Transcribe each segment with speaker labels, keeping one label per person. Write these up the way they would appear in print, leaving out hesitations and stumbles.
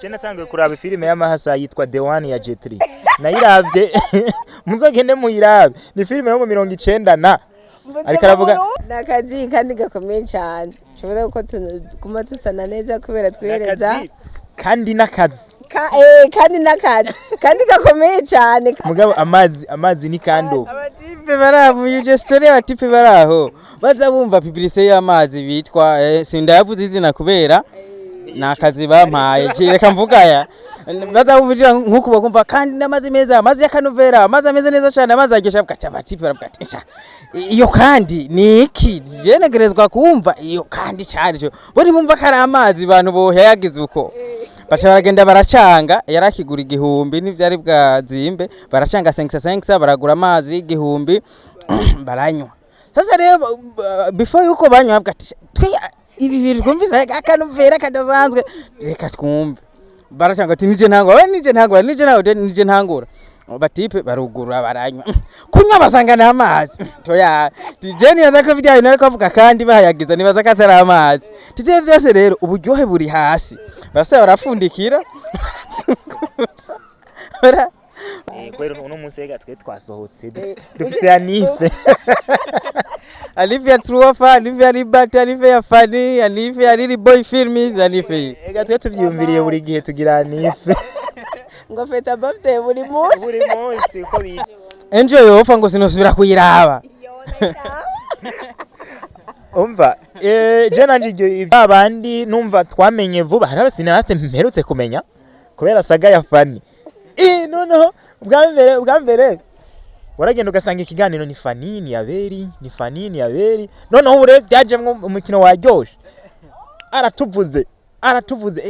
Speaker 1: Je natangiye kuraba filime y'amahasa yitwa The One ya J3 nayiravye muzagende muyirabe ni filime yo mu 90 na ariko aravuga
Speaker 2: nakazi kandi gakomeye cyane cyobora ko kuma tusana neza kubera twereza
Speaker 1: kandi nakazi
Speaker 2: kandi gakomeye cyane
Speaker 1: mugabo amazi ni kando
Speaker 3: abatipe baramu uje story abatipe baraho baza bumva publicité y'amazi bitwa sindayavuze izina kubera nakazi bampaye reka mvugaya baza bumvira nkuko bakumva kandi namazi meza amazi y'akanovera amazi ameze neza cyane amazi agesha bwacya abatipe baravugatisha iyo kandi ni iki je negerezwa kumva iyo kandi cyane cyo buri mumva kari amazi bantu boheyagize uko bacha baragenda baracanga yarakigura igihumbi n'ivyari bwazimbe baracanga 5 baragura amazi igihumbi baranywa sasa rero before yuko banywa bwati ibi bintu kumvise akanovera kadazanzwe reka twumve baracanga ati nije ntangura batipe barugura baranywa kunywa basangana amazi toya tijeni yazako bidyaye nariko avuga kandi bahayagiza nibaza katara amazi tije byose rero uburyohe buri hasi barasa barafundikira
Speaker 1: kwero uno musega twe twasohotse dufise anife
Speaker 3: Alife ya Truofa, Alife ya Libert, Alife ya Fani, Alife ya Lily Boy Films, Alife.
Speaker 1: Ega twe tuvyumviriye buri gihe tugira anife.
Speaker 2: Ngo feta birthday buri munsi
Speaker 1: uko bije.
Speaker 3: Enjoy ofa ngo sinosubira kuyiraba.
Speaker 1: Umva je nanje abandi numva twamenye vuba hari abasinase mperutse kumenya kubera saga ya Fani. No bwa mbere waragenda ugasanga ikiganiro ni Fanini yaberi noneho ure byajemwe umukino waryoshe aratuvuze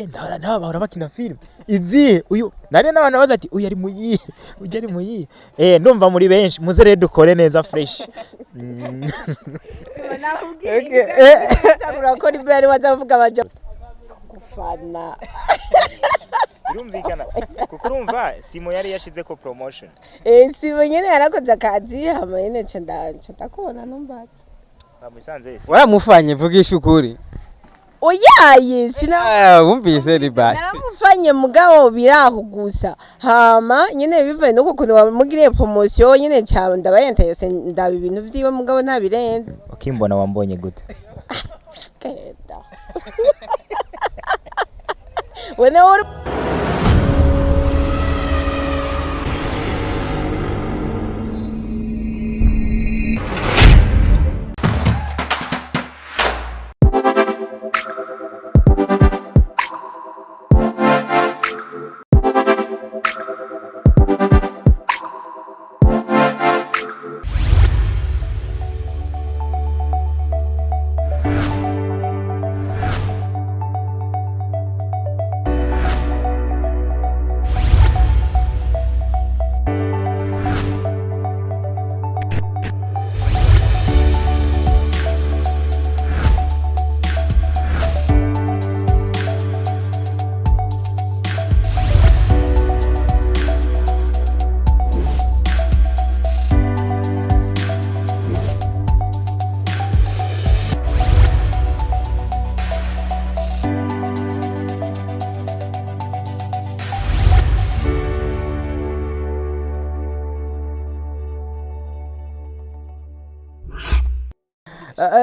Speaker 1: ndabara naba bakina film izi uyu nari nabana baza ati uyu ari muyi ndumva muri benshi muze rero dukore neza fresh
Speaker 2: ko ni bari wazavuga baje gufana
Speaker 1: birumvikana kuko urumva Simo yari yashize ko promotion
Speaker 2: Simo nyene yarakoze akazi hama nyene ndakubona numbatse
Speaker 1: bamusanze wese
Speaker 3: waramufanye vugisha ukuri
Speaker 2: oyaye
Speaker 3: wumvise Libert
Speaker 2: naramufanye mugabo biraho gusa hama nyene bivaye nuko kuntu wamugiriye promotion nyene cyane ndabayenteye ndaba ibintu vyiwe mugabo nta birenze
Speaker 1: ukimbona wambonye gute
Speaker 2: keda wene uri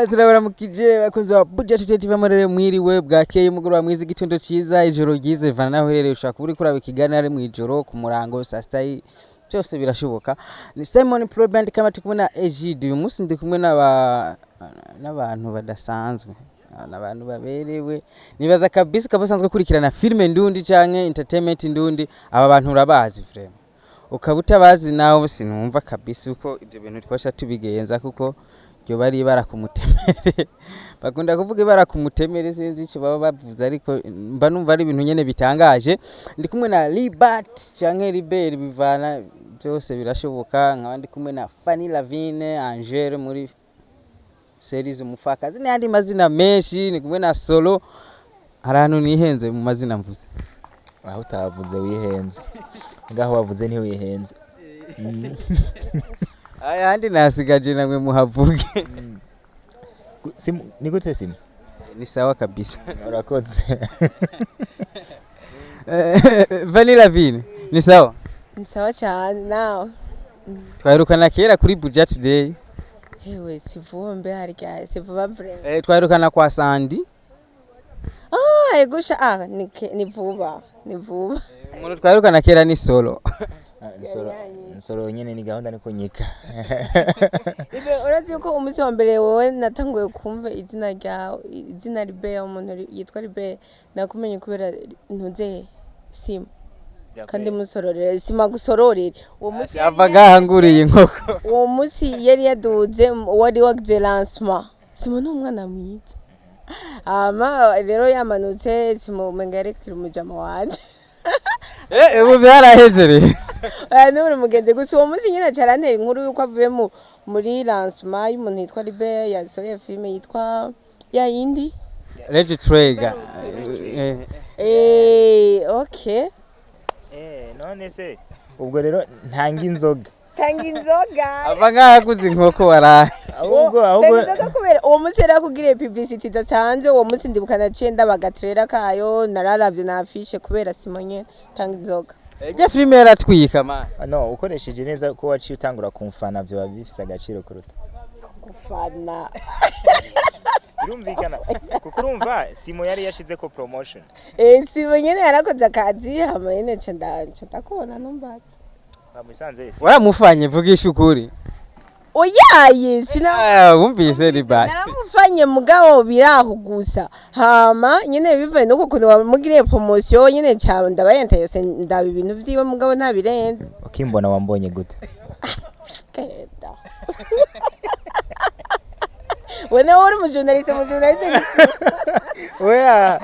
Speaker 3: turabara mukije bakunze wa budget tutetiva marere mwiriwe bwakeye mugoroba mwiza igitondo ciza ijoro gize vana naho herere ushaka kuri kuraba ikigana ari mwijoro ku murango saa sita cyose birashoboka ni Simon Pro Band kama tukumena Egide uyu munsi ndi kumwe n'abantu badasanzwe n'abantu baberewe nibaza kabisa kabasanzwe kurikirana filme ndundi canke entertainment ndundi aba bantu urabazi frame ukabutabazi nawe sinumva kabisa uko ibyo bintu twasha tubigenza kuko byo bari barakumutemere bakunda kuvuga barakumutemere sinzi icyo baba bavuze ariko mba numva ari ibintu nyene bitangaje ndi kumwe na LIBERT canke LIBERT bivana byose birashoboka nkabandi kumwe na Fanny Lavine Angel muri series UMUPFAKAZI n'andi mazina menshi ni kumwe na Solo arantu nihenze mu mazina mvuze
Speaker 1: aho utavuze wihenze ngaho wavuze nti wihenze
Speaker 3: ayandi nasigaje namwe muhavuge
Speaker 1: Ni gute Simo
Speaker 3: ni sawa kabisa
Speaker 1: urakoze
Speaker 3: Vanilla Vine ni sawa
Speaker 2: ni sawa cyane nawe
Speaker 3: twaherukana kera kuri Budget Today
Speaker 2: hewe sivumbe harya sivuba brand
Speaker 3: twaherukana kwa Sandi
Speaker 2: egusha ni vuba
Speaker 3: umuntu twaherukana kera ni Solo
Speaker 1: Solo nyene ni gahunda niko nyika
Speaker 2: ibe urazi yuko umunsi wa mbere wowe natanguye kumva izina ryawe izina Libert umuntu yitwa Libert nakumenye kubera ntuze simu kandi musororera sima gusororera uwo munsi
Speaker 3: avaga hanguriye inkoko
Speaker 2: uwo munsi yari yaduze wari wagize lancement simo n'umwana mwiza rero yamanutse simo mengere kiri mujama wanje
Speaker 3: ubu byarahezere
Speaker 2: n'uri mugenzi gusa uwo munsi nyine cyarantera inkuru yuko avuye muri lancement y'umuntu yitwa Libert yasohoye filime yitwa ya yindi
Speaker 3: Regi Trega
Speaker 2: okay
Speaker 1: none se ubwo rero ntanga inzoga
Speaker 3: avaga haguze inkoko waraye
Speaker 1: ahubwo
Speaker 2: kubera uwo munsi yari akugiriye publicity idasanzwe uwo munsi ndibukana cenda bagatrera kayo nararavye na affiche kubera simonye tanga inzoga
Speaker 3: ejya filime yaratwika man
Speaker 1: no ukoresheje neza ko waciye utangura kumfana byo bifise agaciro kuruta
Speaker 2: gufana
Speaker 1: birumvikana kuko urumva Simo yari yashize ko promotion
Speaker 2: Simo nyene yarakoze akazi hama nyene ndakubona numbatse
Speaker 1: bamusanze wese
Speaker 3: waramufanye vugisha ukuri
Speaker 2: oyaye
Speaker 3: wumvise Libert
Speaker 2: naramufanye mugabo biraho gusa hama nyene bivaye nuko kuntu wamugiriye promotion nyene cyane ndabayentese ndaba ibintu vyiwe mugabo nta birenze
Speaker 1: ukimbona wambonye gute
Speaker 2: keda wena uri umujournaliste
Speaker 3: oya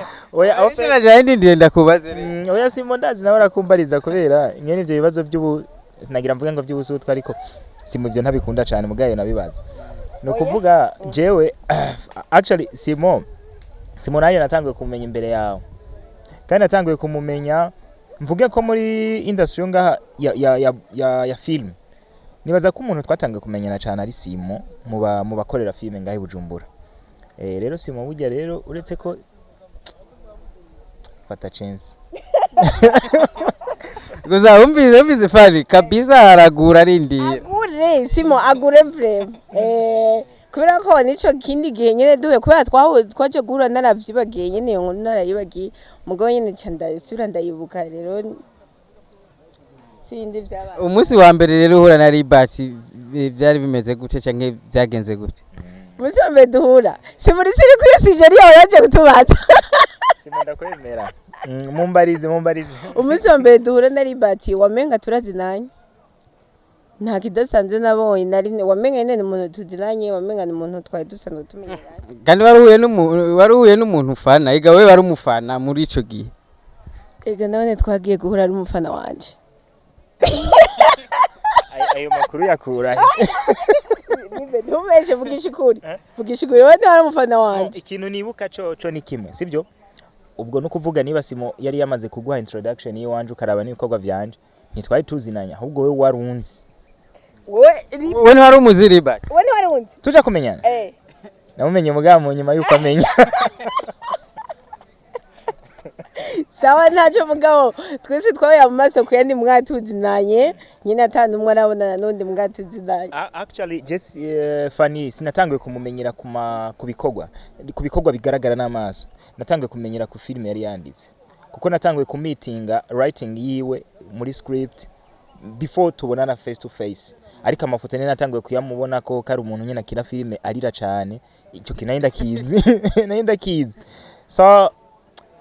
Speaker 3: ofera jandi ndenda kubaze
Speaker 1: oya Simo ndazi nawe arakumbariza kubera nyene ivyo bibazo by'ubu nagira mvuge ngo by'ubusutwa ariko Simo byo ntabikunda cyane mugaye nabibaza no kuvuga jewe actually Simo nayo natangiye kumenya imbere yawe kandi natangiye kumumenya mvuge ko muri industry ngaha ya film nibaza ko umuntu twatangiye kumenyana cyane ari Simo mu bakorera film ngahe Bujumbura rero Simo burya rero uretse ko fata chance
Speaker 3: gusa umvise fani kabisa haragura rindira
Speaker 2: agure Simo agure vrem kubera ko nico kindi gihe nyene duhe kubera twaje gura naravyibagiye nyene yo narayibagiye mugabo nyene candasura ndayibuka rero sindi byaba
Speaker 3: umunsi wa mbere rero uhura na Libert byari bimeze gute canke byagenze gute
Speaker 2: umunsi wa mbere duhura Simo siri kwisije yawe yaje kutubaza
Speaker 1: Simo ndakwemera mumbarize
Speaker 2: umunsi wa mbere duhura na Libert wamenga turazinanye nta kidasanzwe nabonye nari wamenga nyene umuntu tuzinanye wamenga umuntu twari dusanzwe tumenyana
Speaker 3: kandi waruhuye n'umuntu ufana ega we wari umufana muri ico gihe
Speaker 2: ega nabone twagiye guhura ari umufana wanje
Speaker 1: ayo makuru yakura
Speaker 2: nibe ntumeshe vugisha ukuri wowe ntari umufana wanje
Speaker 1: ikintu nibuka coco ni kimwe sibyo ubwo no kuvuga niba Simo yari yamaze kuguha introduction yiwanje ukaraba n'ibikorwa byanje ntitwari tuzinanya ahubwo we warunzi
Speaker 3: we ntwari umuzi Libert
Speaker 1: tuja kumenyana namumenye mugabo nyuma yuko amenya
Speaker 2: sawa ntacyo mugabo twese twabaye mu maso ku yandi mwatuzinanye nyine atanumwe arabonana n'undi mwatuzinanye
Speaker 1: actually just funny sinatangiye kumumenyera ku bikorwa bigaragara n'amaso natangiye kumenyera ku film yari yanditse kuko natangiye ku meetinga writing yiwe muri script before tubonana face to face ariko amafoto nene natangiye kuyamubona ko kari umuntu nyine akina filime arira cyane icyo kinayinda kizi so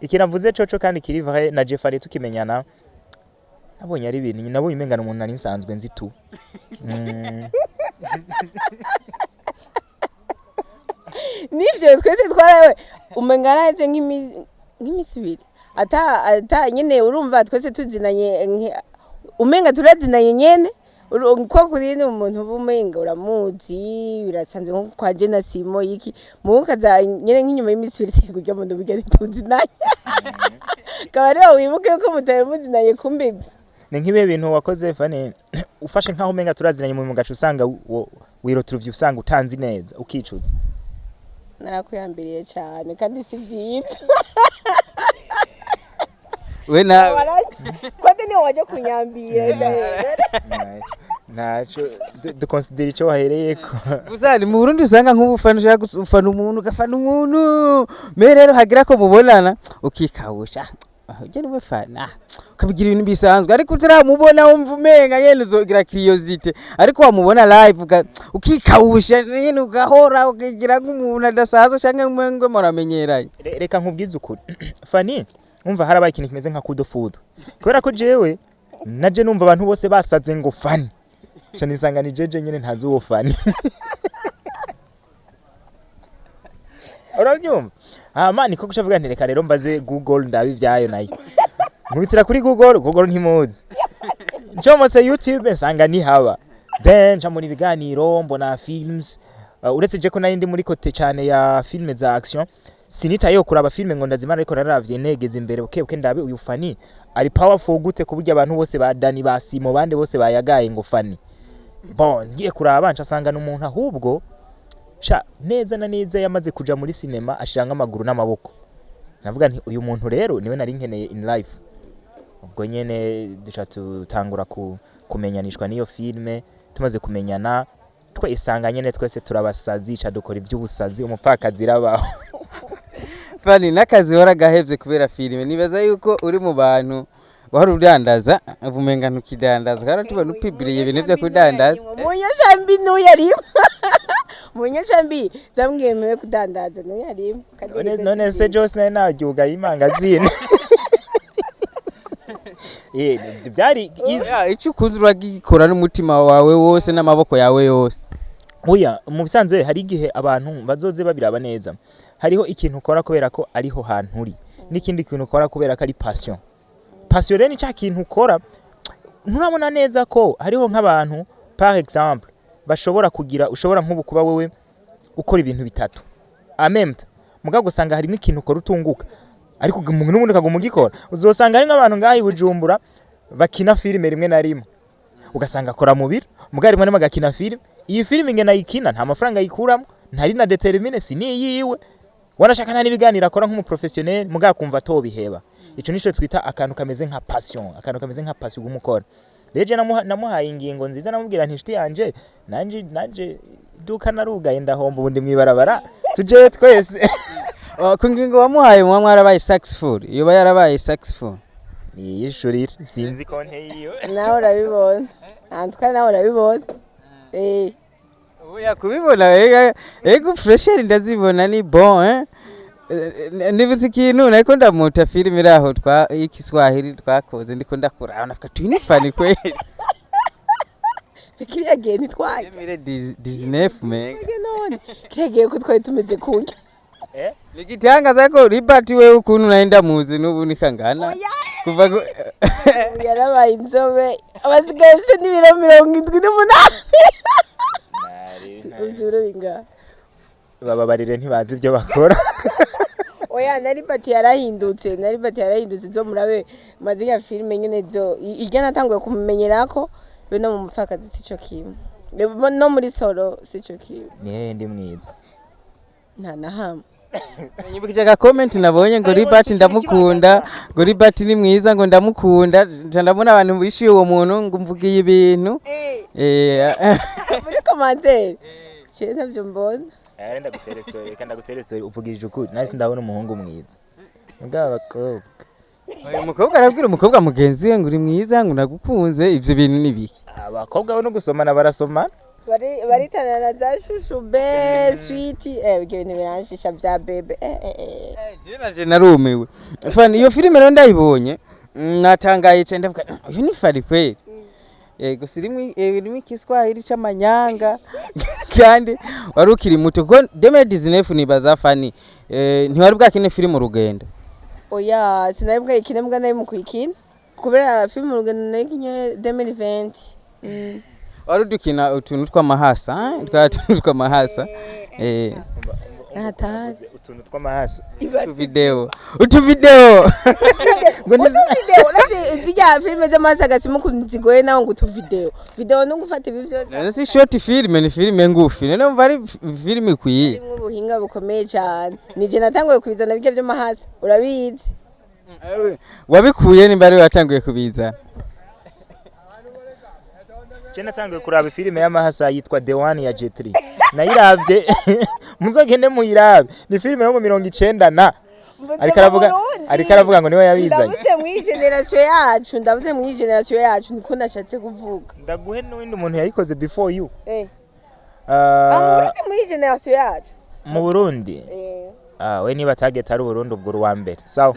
Speaker 1: ikinavuze coco kandi kiri vrai na Jeffrey tukimenyana nabonye ari ibintu nabonye imengana umuntu nari nsanzwe nzi tu
Speaker 2: nivyo twese twarawe umengana ate nk'imisi ibiri ata nyene urumva twese tuzinanye umenga turazinanye nyene ko kuri ni umuntu bumenga uramuzi birasanzwe nko kwa Jena Simo yiki mukaza nyene nk'inyuma y'imisi ibiri kujya mu ndubige tuzinanye kabare wibuke ko mutari muzinanye kumbe
Speaker 1: ni nk'ibe bintu wakoze fane ufashe nkaho umenga turazinanye mu gacu usanga wirotuvye usanga utanzi neza ukicuza
Speaker 2: narakuyambiriye cyane kandi si byita
Speaker 3: we nawe
Speaker 2: Kote ni waje kunyambira.
Speaker 1: Nacho dukonsidera ico wahereyeko.
Speaker 3: Uzali mu Burundi usanga nk'ubufana ushaka gufana umuntu ugafana umuntu me rero hagira ko mubonana ukikawusha ujye niwe fana ukabigira ibintu bisanzwe ariko utaramubona wumva umenga yene uzogira curiosity ariko wamubona live ukikawusha nyene ugahora ukigira nk'umuntu adasaza cyangwa ngo muramenyeranye.
Speaker 1: Reka nkubwize ukuri Fani umva harabaye ikintu kimeze nka kudofudo kubera ko jewe naje numva abantu bose basaze ngo Fani cyo nisangana jeje nyene ntazi uwo Fani. Urabyumva mani ko kucavuga nti reka rero mbaze Google ndabi byayo nayo nkubitira kuri Google ntimuzi ncomotse YouTube nsanga ni haba then nca muri biganiro mbona films uretse je ko nari ndi muri kote cyane ya filme za action sinitayo kuraba filme ngo ndazimara ariko naravye negeze imbere buke ndabe uyu Fani ari powerful gute kuburyo abantu bose ba Dani ba Simo bande bose bayagaye ngo Fani bon ngiye kuraba nca sanga n'umuntu ahubwo sha neza na neza yamaze kuja muri cinema ashanga amaguru n'amaboko navuga nti uyu muntu rero niwe nari nkeneye in life ubwo nyene duca tutangura kumenyanishwa niyo filme tumaze kumenyana isanga nyene twese turabasazi ca dukora iby'ubusazi umupfakazi rabaho.
Speaker 3: Fani nakazi waragahevye kubera filme nibaza yuko uri mu bantu wari udandaza uvumenga ntukidandaza kandi tubona upibiriye ibintu byo kudandaza
Speaker 2: munyashambi n'uyarimo munyashambi zamwemewe kudandaza n'uyarimo
Speaker 1: none se Jose najuga imangazine byari
Speaker 3: icyo ukunze uragikora n'umutima wawe wose n'amaboko yawe yose.
Speaker 1: Oya mu bisanzwe hari igihe abantu bazoze babiraba neza hariho ikintu ukora kubera ko ariho hantu uri n'ikindi kintu ukora kubera ko ari passion rero ni cya kintu ukora nturabona neza ko hariho nk'abantu par exemple bashobora kugira ushobora nk'ubu kuba wewe ukora ibintu bitatu amemta mugabo gusanga harimo ikintu ukora utunguka ariko n'umuntu kaguma ugikora uzosanga ari nk'abantu ngahi Bujumbura bakina filime rimwe na rimwe ugasanga akora mu biro mugari rimwe magakina filime iyi filime nge nayikina nta mafaranga yikuramo ntari na determine siniyiwe wanashaka nta nibiganira akora nk'umuprofessionnel mugabo kumva tobiheba ico nico twita akantu kameze nka passion gumukora reje namuhaye ingingo nziza namubwira nti inshuti yanje nanje duka narugaye ndahomba ubundi mwibarabara tuje twese.
Speaker 3: Ku ngingo wamuhaye mwarabaye successful iyo yarabaye successful
Speaker 1: ni yishurira sinzi konte yiyo
Speaker 2: nawe urabibona antwa nawe urabibona
Speaker 3: oya kubibona ego fresher ndazibona ni bon nibuze ikintu nariko ndamuta filime iraho y'Ikiswahili twakoze ndiko ndakura nafika twini Fani kweli
Speaker 2: fikiri again itwaye
Speaker 3: mire 19 menga
Speaker 2: none kirege ko twari tumeze kunye
Speaker 3: nigitangaza ko Libert we ukuntu naenda muzi nubu nikangana kuva
Speaker 2: yarabaye inzobe abasigaye bise n'ibiro 78 uzuro binga
Speaker 1: bababarire ntibazi ibyo bakora.
Speaker 2: Oya Libert yarahindutse zo murabe mazi ya filme nyene zo irya natanguye kumenyerako be no mu mupfakazi sico kimwe no muri solo sico kimwe
Speaker 1: ndi mwiza
Speaker 2: nta nahamwe
Speaker 3: nyibukije ga comment nabonye ngo Libert ndamukunda ngo Libert ni mwiza ngo ndamukunda ndabona abantu bishuye uwo muntu ngo mvugiye ibintu
Speaker 2: muri commentaire cyeza byo mbona
Speaker 1: ndagutera story uvugije ukuri nahise ndabona umuhungu mwiza ngabakobwa
Speaker 3: umukobwa arabwira umukobwa mugenzi we ngo uri mwiza ngo nagukunze ivyo bintu nibiki
Speaker 1: abakobwa bo no gusomana barasomana
Speaker 2: baritanana za shushu be sweet ibyo bintu biranshisha bya bebe
Speaker 3: je narumiwe Fani iyo filime rero ndayibonye natangaye cyane ndavuga uyu ni Fani kweli yego sirimo Ikiswahili c'amanyanga kandi warukiri muto ko 2019 nibaza Fani ntiwari bwakine filime Urugendo.
Speaker 2: Oya sinari bwakine mbwa nayo mu kwikina kubera filime Urugendo nayikinye 2020
Speaker 3: warudukina utuntu tw'amahasa tw'amahasa
Speaker 2: natazi
Speaker 1: utuntu tw'amahasa
Speaker 3: utuvideo
Speaker 2: ngo nati zijya filime z'amahasa gasimu kunzigoye nawo ngo utuvideo no gufata ibivyo
Speaker 3: nasi short film ni filime ngufi none mvari filime kwiye
Speaker 2: ubuhinga bukomeye cyane nije natangoye kubizana bike byo mahasa urabizi
Speaker 3: wabikuye nimba ari watanguye kubiza
Speaker 1: je natanguye kuraba filime y'amahasa yitwa The One ya J3 nayiravye muzogende muyirabe ni filime yo mu 90 na ariko aravuga ngo niwe yabizanye
Speaker 2: ndavuze mu generation yacu niko nashatse kuvuga
Speaker 1: ndaguhe n'uwindi muntu yayikoze before you
Speaker 2: muri generation yacu
Speaker 1: mu Burundi we niba target ari Burundi ubwo ruwa mbere sawa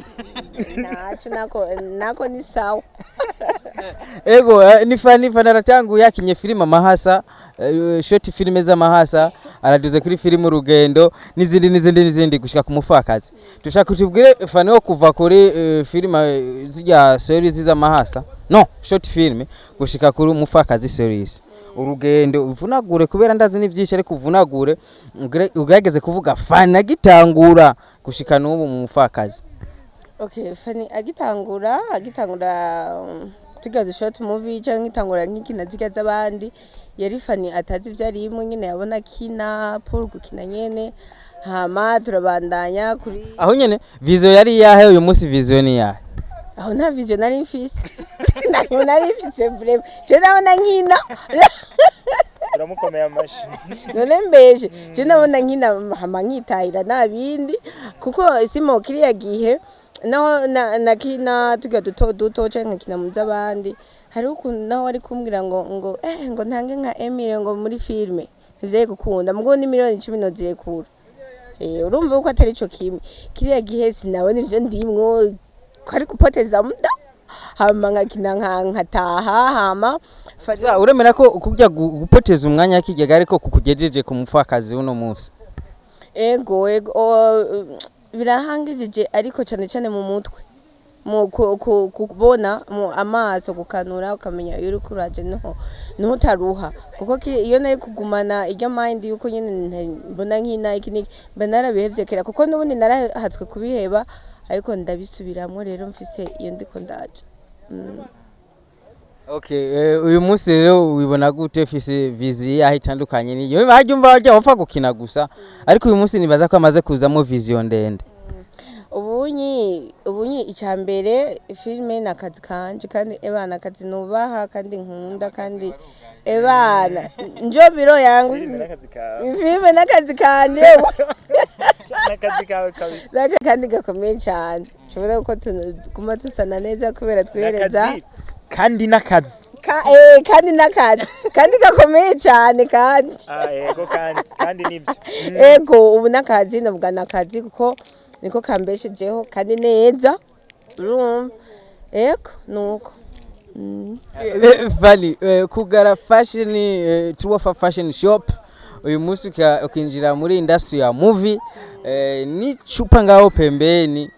Speaker 2: nako ni sawa
Speaker 3: ego ni fani aratanguye yakinye filime amahasa short filime z'amahasa araduze kuri filime urugendo n'izindi gushika ku mufakazi dushaka kutubwire fani wo kuva kuri filime zijya series z'amahasa no short filme gushika kuri mufakazi series urugendo uvunagure kubera ndazi n'ivyinshi ariko uvunagure ugerageze kuvuga fani agitangura gushika n'ubu mu mufakazi.
Speaker 2: Okay, fani agitangura tugaze short movie cyangwa itangura nk'ikina ziga z'abandi yari fani atazi ivyarimo nyine yabona kina Paul gukina nyene hama turabandanya kuri
Speaker 3: aho nyene vision yari yahe uyu munsi vision ni yahe
Speaker 2: aho nta vision nari mfise nari mfise breve je ndabona nkina
Speaker 1: turamukomeye amashi
Speaker 2: none mbeje je ndabona nkina hama nkitahira nabindi kuko isimo kiriya gihe naho nakina tuga duto cyangwa nkina mu z'abandi hari ukuntu naho ari kumbwira ngo ntange nka Emile ngo muri filme ivye gukunda mgo ni miliyoni 10 no ziyekura urumva uko atari cyo kimwe kiriya gihe sinabona ivyo ndimwo kwari kupoteza muda hama nkakina nkataha hama
Speaker 3: fasa uremera ko kujya gupoteza umwanya kijyaga ariko kukugejeje ku mufakazi uno munsi
Speaker 2: ego birahangije ariko cyane mu mutwe mu kubona mu amaso gukanura ukamenya iyo uri kuraje no utaruha kuko iyo nayo kugumana ijya mind yuko nyine mbona nkina ikiniki banarabihevye kera kuko nubundi narahatswe kubiheba ariko ndabisubiramwe rero mfise iyo ndiko ndaje.
Speaker 3: Okay, uyu munsi rero wibona gute fise vision yaho itandukanye niyo hajyumva wajya wapfa gukina gusa ariko uyu munsi nibaza ko amaze kuzamo vision ndende.
Speaker 2: Ubunyi icyambere filme nakazi kanje kandi ebana akazi nubaha kandi nkunda kandi ebana njo biro yangu filme nakazi kanje nakazi kawe kabisa kandi gakomeye cyane cyobora ko kuma tusana neza kubera twihereza
Speaker 1: kandi nakazi
Speaker 2: kandi nakazi kandi gakomeye cyane kandi
Speaker 1: yego kandi nibyo
Speaker 2: ego ubu nakazi navuga nakazi kuko niko kambeshejeho kandi neza urumva eko nuko
Speaker 3: Vali kugara fashion tuwafa fashion shop uyu munsi ukinjira muri industry ya movie ni chupa ngaho pembeni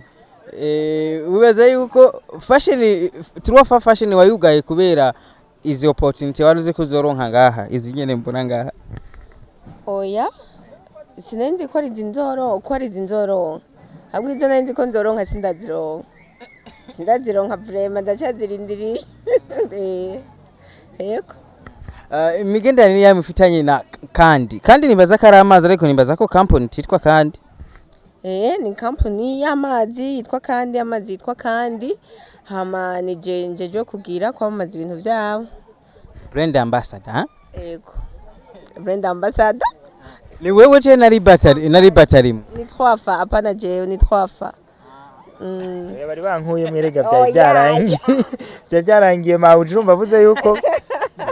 Speaker 3: ubaza yuko fashion tuwafa fashion wayugaye kubera izi opportunity waruze kuzoronka ngaha izi nyene mbona ngaha
Speaker 2: oya sinenzi ko ari zinzoro ahubwo izo nari nzi ko nzoronka sindazironka vrema ndacazirindiriye yego
Speaker 3: imigenderanire yawe mufitanye na kandi nibaza ko ari amazi ariko nibaza ko company titwa kandi
Speaker 2: ni company y'amazi yitwa kandi amazi yitwa kandi hama ni jeje kugira kwamamaza ibintu byabo
Speaker 3: brand ambassador
Speaker 2: yego brand ambassador
Speaker 3: ni wewe je na LIBERT arimo
Speaker 2: ni 3 fa hapana je ni 3 fa
Speaker 1: bari bankuye mwerega byarangiye mawuje urumva vuze yuko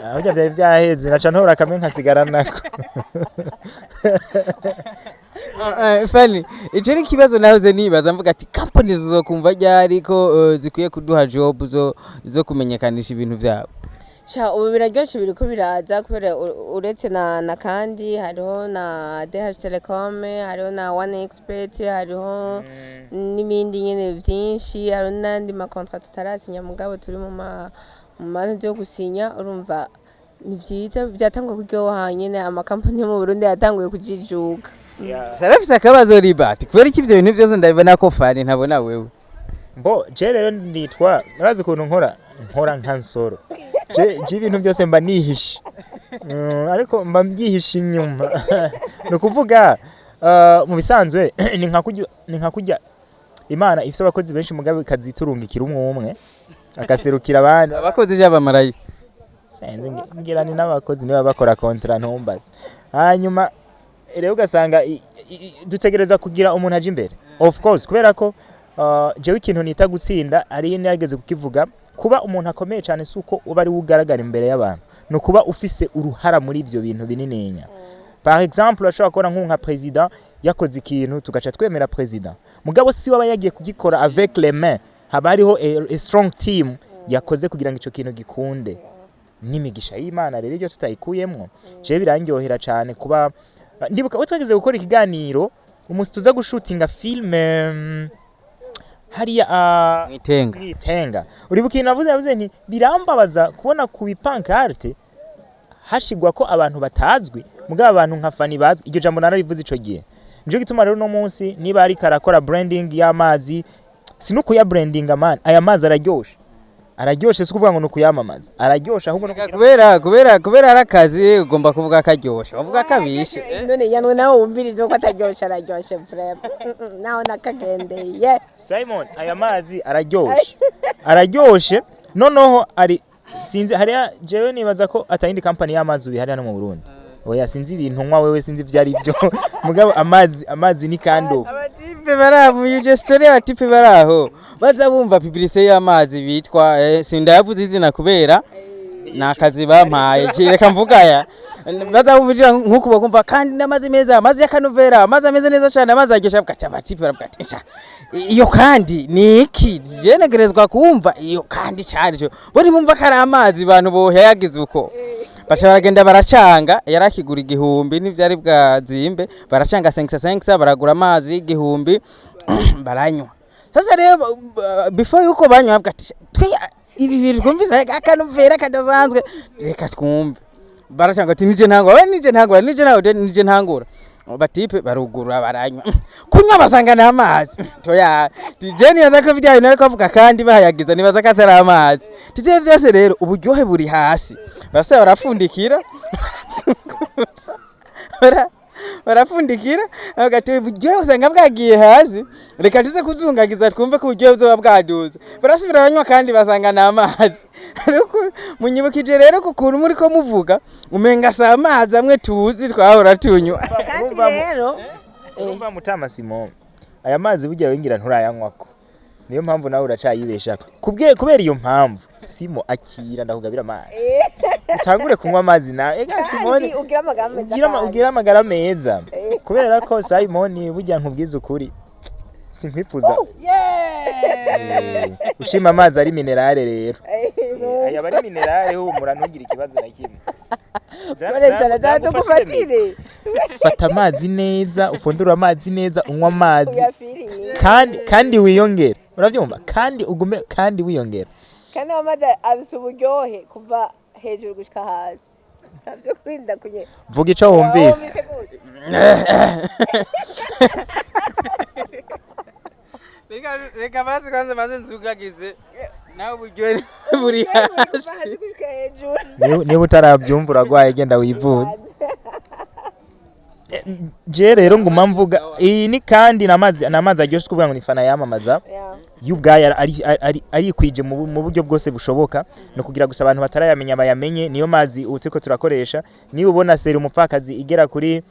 Speaker 1: ahujya byaheze naca ntora kamwe nkasigara nako
Speaker 3: Fani icyo ni kibazo nahoze nibaza mvuga ati companies zo kumva ryari ko zikwiye kuduha job zo kumenyekanisha ibintu byabo
Speaker 2: ubu biraryoshye biriko biraza kubera uretse na kandi hariho na Telecom hariho na One Expert hariho n'ibindi nyene byinshi hariho n'andi ma contract tutarasinya mugabo turi mu mantu yo gusinya urumva ni byiza byatangwa kuryoha nyene ama company mu Burundi yatanguye kujijuka
Speaker 3: sarafise akabazo LIBERT kubera iki ivyo bintu byose ndabibona ko Fani ntabona wewe
Speaker 1: je rero nitwa narazi kuntu nkora nkansoro je ibintu byose mba nihishe ariko mba mbyihishe inyuma no kuvuga mu bisanzwe ni nka kujya Imana ifite abakozi benshi mugabe kaziturungikira umwe akaserukira abandi
Speaker 3: abakozi y'abamarayika
Speaker 1: senze ngira ni n'abakozi niba bakora kontra ntumbaze hanyuma rero ugasanga dutegereza kugira umuntu aje imbere of course kubera ko jewe ikintu nita gutsinda ari nageze kukivuga kuba umuntu akomeye cyane suko uba ari ugaragara imbere y'abantu no kuba ufise uruhara muri ivyo bintu bininenya par exemple ashobora kubona nk'unka president yakoze ikintu tugaca twemera president mugabo si waba yagiye kugikora avec les mains haba hariho a strong team yakoze kugira ngo ico kintu gikunde n'imigisha y'Imana rero iryo tutayikuyemwo je birangyohera cyane kuba ndibuka twageze gukora ikiganiro umunsi tuza gushutinga filme hariya mwitenga uribuka ikintu navuze nti birambabaza kubona ku bipankarte hashigwa ko abantu batazwi mugabo abantu nka fani bazwi iryo jambo nararivuze ico gihe nje gituma rero no munsi niba ari karakora branding y'amazi sinuko ya branding man aya mazi araryoshe si kuvuga ngo nuko yamamaza araryoshe ahubwo
Speaker 3: kubera arakazi ugomba kuvuga akaryoshe bavuga kabishe
Speaker 2: none yanwe nawe wumvirize ko ataryoshe araryoshe frère naho nakagendeye
Speaker 1: Simon aya mazi araryoshe noneho ari sinzi hariya jewe nibaza ko atayindi company y'amazi ubi hariya no mu Burundi oya sinzi ibintu nkwa wewe sinzi vyari byo mugabo amazi ni kando
Speaker 3: abatipe baraho yuje story abatipe baraho baza bumva publicité y'amazi bitwa sindayavuze izina kubera nakazi bampaye reka mvugaya baza bumvira nkuko bakumva kandi n'amazi meza amazi ya kanovera amazi ameze neza cyane amazi agesha bwacya abatipe baravugatisha iyo kandi ni iki jenegerezwa kumva iyo kandi cyari cyo buri mumva kari amazi abantu boheyagize uko bacha baragenda baracanga yarakigura igihumbi n'ivyari bwazimbe baracanga 5 baragura amazi igihumbi baranywa sasa rero before yuko banywa bavuga ati twe ibi bintu twumvise akanovera kadasanzwe reka twumve baracanga ati nije ntangura batipe barugura baranywa kunywa basangana amazi toya tijeni yazako vyayo nariko avuga kandi bahayagiza nibaza katari amazi tije vyose rero uburyohe buri hasi barasa barafundikira barafundikira agati uburyohe usanga bwagiye hasi reka tuze kuzungagiza twumve ko uburyohe buzoba bwaduze barasubira baranywa kandi basangana amazi ariko munyibukije rero ko kuntu muri ko muvuga umenga sa amazi amwe tuzi twahora tunywa
Speaker 2: kandi rero
Speaker 1: urumva mutama Simon aya mazi burya wengira nturayanywako niyo mpamvu nawe uracayibesha kubera iyo mpamvu Simo akira ndakugabira amazi utangure kunywa amazi na ega Simon ugira amagara meza kubera ko Simon burya nkubwiza ukuri sinkwifuza ushima amazi ari minerale rero aya bari minerale humura ntugira ikibazo na kimwe fata amazi neza ufundura amazi neza unywa amazi kandi wiyongera uravyumva kandi ugume kandi wiyongera
Speaker 2: kandi amazi abisa uburyohe kuva hejuru gushika hasi navyo kurinda kunye
Speaker 1: vuga ico wumvise
Speaker 3: reka basi kwanza maze nzugagize nawe uburyohe buri hasi
Speaker 1: niba utarabyumva uragwaye genda wivuze je rero nguma mvuga iyi ni kandi namazi aryoshe kuvuga ngo ni fana yamamaza y'ubwaya ari kwije mu buryo bwose bushoboka no kugira gusa abantu batarayamenya bayamenye niyo mazi utiko turakoresha niba ubona seri umupfakazi igera kuri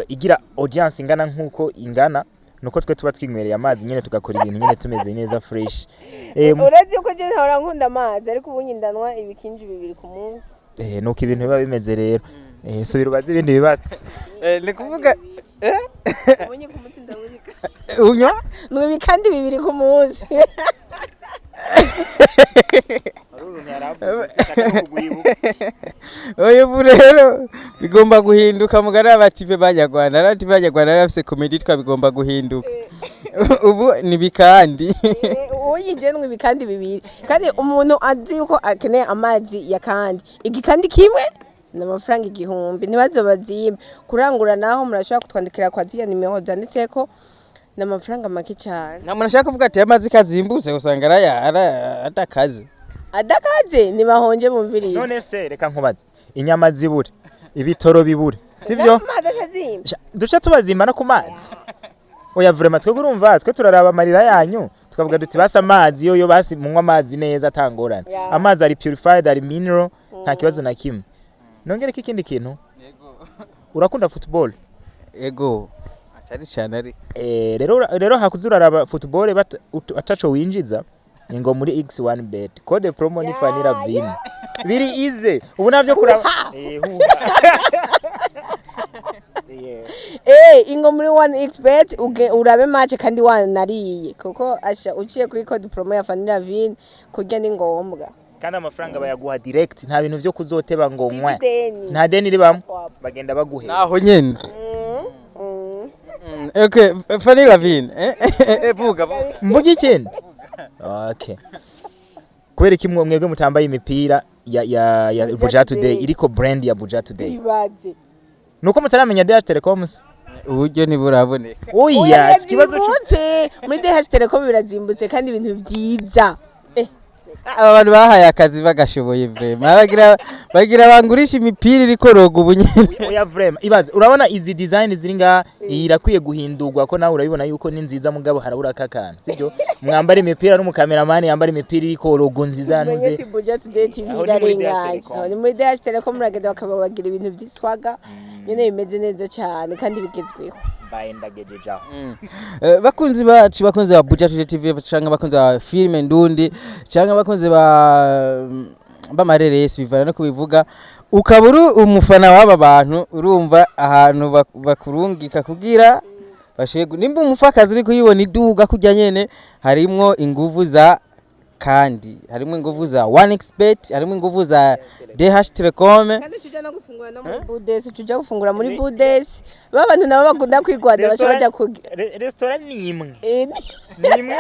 Speaker 1: igira audience ingana nkuko ingana nuko twe tuba twingwereye amazi nyene tugakora ibintu nyene tumeze neza fresh
Speaker 2: uretse uko je ntahora nkunda amazi ariko ubunyindanwa ibikinji 2 ku munsi
Speaker 1: nuko ibintu biba bimeze rero subira ubaze ibindi bibatse
Speaker 3: ni kuvuga
Speaker 2: ubonye ku munsi ndaboneka
Speaker 3: unywa
Speaker 2: nwe kandi 2 ku munsi
Speaker 3: oyo burero bigomba guhinduka mugara abatipe banyarwanda arati banyarwanda bafise comedy twabigomba guhinduka ubu ni bikandi
Speaker 2: uyije nwe bikandi 2 kandi umuntu azi yuko akeneye amazi ya kandi igikandi kimwe n'amafaranga 1000 nibazo bazimba kurangura naho murashaka kutwandikira kwa ziya nimero zanditseko n'amafaranga make cyane
Speaker 3: namuntu ashaka kuvuga ati amazi kazimbuse usanga atakaze
Speaker 2: nibahonje mumvirize
Speaker 1: none se reka nkubaze inyama zibure ibitoro bibure sivyo duca tubazimba no ku mazi oya vraiment twe urumva twe turaraba amarira yanyu tukavuga duti basa amazi yo basi munywa amazi neza atangorana amazi ari purified ari mineral nta kibazo na kimwe nongere ikindi kintu urakunda football
Speaker 3: ego atari cyane ari
Speaker 1: rero hakuzura araba football ataco winjiza ngo muri X1 bet code promo ni Fanira Vin biri ize ubu navyo kuraba
Speaker 2: ingo muri 1x bet urabe match kandi wanariye kuko asha uciye kuri code promo ya Fanira Vin kurya ni ngombwa
Speaker 1: kandi amafaranga bayaguha direct nta bintu byo kuzoteba ngo nkwa nta deni ribamo bagenda baguhe
Speaker 3: naho nyene okay Fanira Vin vuga
Speaker 1: mvuga ikindi okay kubera iki mwebwe mutambaye imipira ya Buja Today iriko brand ya Buja Today
Speaker 2: ibaze
Speaker 1: nuko mutaramenya DH Telecoms
Speaker 3: uburyo ntiburaboneka
Speaker 1: oya kibazo
Speaker 2: muri DH Telecom birazimbutse kandi ibintu byiza
Speaker 3: abantu bahaye akazi bagashoboye vraiment bagira bangurisha imipira iriko rogo ubunyene
Speaker 1: oya vraiment ibaze urabona izi design ziri nga irakwiye guhindurwa ko nawe urabibona yuko ni nziza mugabo harabura kakana sibyo mwambara imipira n'umukameramani yambara imipira iriko rogo nziza
Speaker 2: nze Buja Today TV irarengaye ni muri DH Telecom uragenda bakabagira ibintu byiswaga nyene bimeze neza cyane kandi bigezweho
Speaker 1: baendagejeje
Speaker 3: bakunzi bacu bakunzi ba Buja Today TV cyangwa bakunzi ba filme ndundi cyangwa bakunzi ba mareresi bivana no kubivuga ukaburu umufana w'aba bantu urumva ahantu bakurungika kugira bashego nimba umufakazi uri kuyibona iduga kujya nyene harimo inguvu za kandi harimo inguvu za 1xbet harimo inguvu za DH Telecom
Speaker 2: kandi tujya no gufungura no muri Budes tujya gufungura muri Budes babantu nabo bakunda kwigwada bashobora kugira
Speaker 1: restaurant ni imwe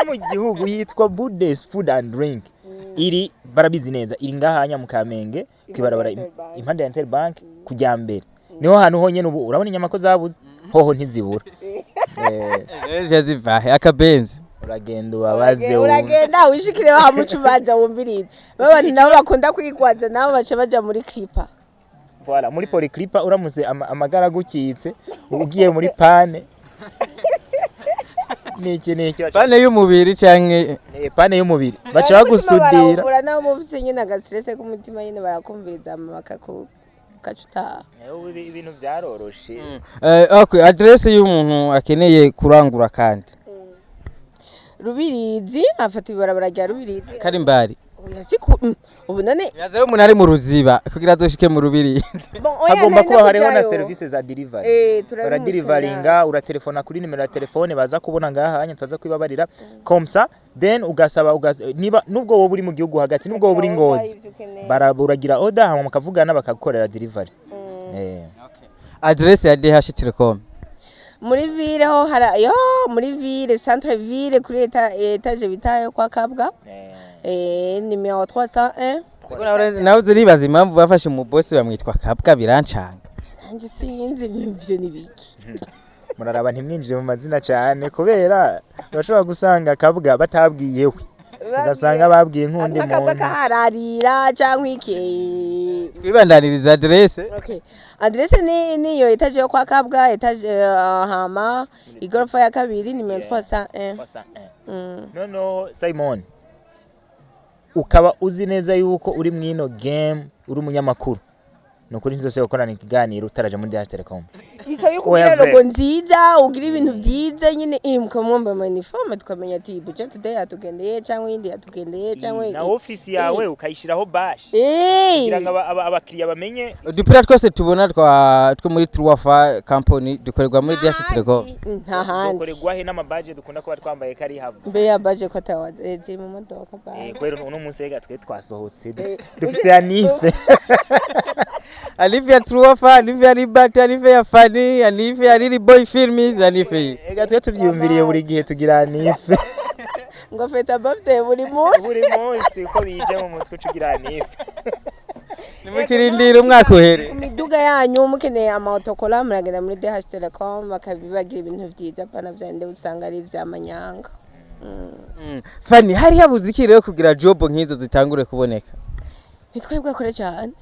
Speaker 1: mu gihugu yitwa Budes Food and Drink iri barabizi neza iri ngahanya mu Kamenge kwibarabara impande ya Interbank kujya mbere niho hantu honyene ubu urabona inyamako zabuze hoho ntizibura
Speaker 3: zivahe akabenzi
Speaker 1: uragenda ubabaze
Speaker 2: uragenda wishikire wa mucubanza wumviriza babantu nabo bakunda kwigwaza nabo bace baja muri clipper
Speaker 1: voilà muri polyclipper uramutse amagara gukitse ugiye muri pane niki
Speaker 3: pane y'umubiri canke
Speaker 1: pane y'umubiri baca bagusudira
Speaker 2: ura nawo mufise nyine agastress ku mutima nyine barakumviriza amabaka ku kacuta
Speaker 1: ibintu byaroroshe
Speaker 3: okay address y'umuntu akeneye kurangura kandi
Speaker 2: Rubirizi afata ibarabara rya Rubirizi
Speaker 3: kari mbari
Speaker 2: oya siku ubu none
Speaker 3: yazero umuntu ari mu ruziba kugira azoshike mu Rubirizi
Speaker 1: hagomba kuba hariho na services za delivery bara deliveringa uratelefona kuri nimero ya telefone baza kubona ngaha hanya taza kwibabarira komsa then ugasaba niba nubwo wowe uri mu gihugu hagati nubwo wowe uri Ngozi baraburagira order hama mukavugana bakagukorera delivery
Speaker 3: address ya DH Telecom
Speaker 2: muri ville ho muri ville centre ville kuri etage bitayo kwa Kabwa numero 301
Speaker 3: nawe ziribaza impamvu bafashe mu boss bamwitwa Kabwa birancanga
Speaker 2: nanjye sinzi ibyo nibiki
Speaker 1: muraraba ntimwinjire mu mazina cyane kubera bashobora gusanga Kabwa batabwiyewe ugasanga babwiye nkundi muntu
Speaker 2: Kabwa kahararira cyangwa iki
Speaker 3: twibandaniriza address
Speaker 2: okay address niyo etage yo kwa Kabwa etage hama igorofa ya kabiri numero 301
Speaker 1: no Simon ukaba uzi neza yuko uri mwino game uri umunyamakuru nukuri nzose gukorana ikiganiro utaraje muri DH Telecom
Speaker 2: bisa yuko ugira logo nziza ugira ibintu byiza nyine mukamwomba uniforme tukamenya ati Buja Today yatugendeye cyangwa indi yatugendeye cyangwa
Speaker 1: na office yawe ukayishiraho bash kugira ngo abakiriya bamenye
Speaker 3: udupira twose tubona two muri Truafa company dukorerwa muri DH Telecom
Speaker 2: nta handi
Speaker 1: dukorerwa he n'amabaje dukunda kuba twambaye kari habo
Speaker 2: mbe ya baje ko tawaze mu modoka ba
Speaker 1: kwero uno musega twe twasohotse dufise anife
Speaker 3: Alivia Truafa, Alivia LIBERT, Alivia Fanny, Alivia Lily Boy Films, Alivia.
Speaker 1: Ega twe tuvyumviriye buri gihe tugira anife.
Speaker 2: Ngo feta birthday buri munsi
Speaker 1: uko bije mu mutwe tugira anife.
Speaker 3: Nimukirindira umwaka uhere.
Speaker 2: Miduga yanyu mukeneye amaotokola muragenda muri DH Telecom bakabibagira ibintu byiza pana vyande usanga ari vyamanyanga.
Speaker 3: Fanny hari habuze iki rero kugira job nkizo zitangure kuboneka.
Speaker 2: Nitwebwe kore cyane.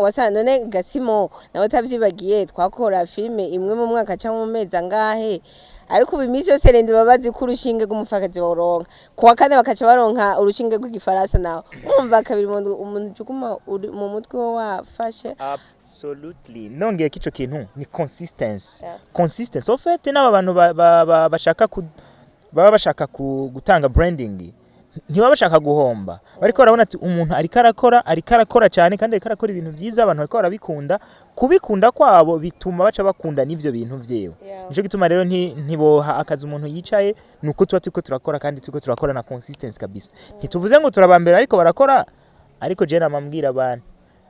Speaker 2: Wasanga none Gasimo nawe tabyibagiye twakora filme imwe mu mwaka cyangwa mu mezi angahe ariko ubu iminsi yose rende babazi ko urushinge rw'umupfakazi baronka kuwa kane bakaca baronka urushinge rw'igifaransa nawe umva kabiri umuntu cukuma mu mutwe wafashe.
Speaker 1: Absolutely. Nongeye kico kintu ni consistency. Consistency. En fait n'aba bantu bashaka gutanga branding ntibaba bashaka guhomba. Bariko barabona ati umuntu ariko arakora cyane kandi ariko arakora ibintu byiza abantu bariko barabikunda. Kubikunda kwabo bituma baca bakunda n'ivyo bintu vyewe. Nico gituma rero ntiboha akazi umuntu yicaye nuko tuba turiko turakora kandi turiko turakora na consistency kabisa. Ntituvuze ngo turabambera ariko barakora ariko je namambwira abantu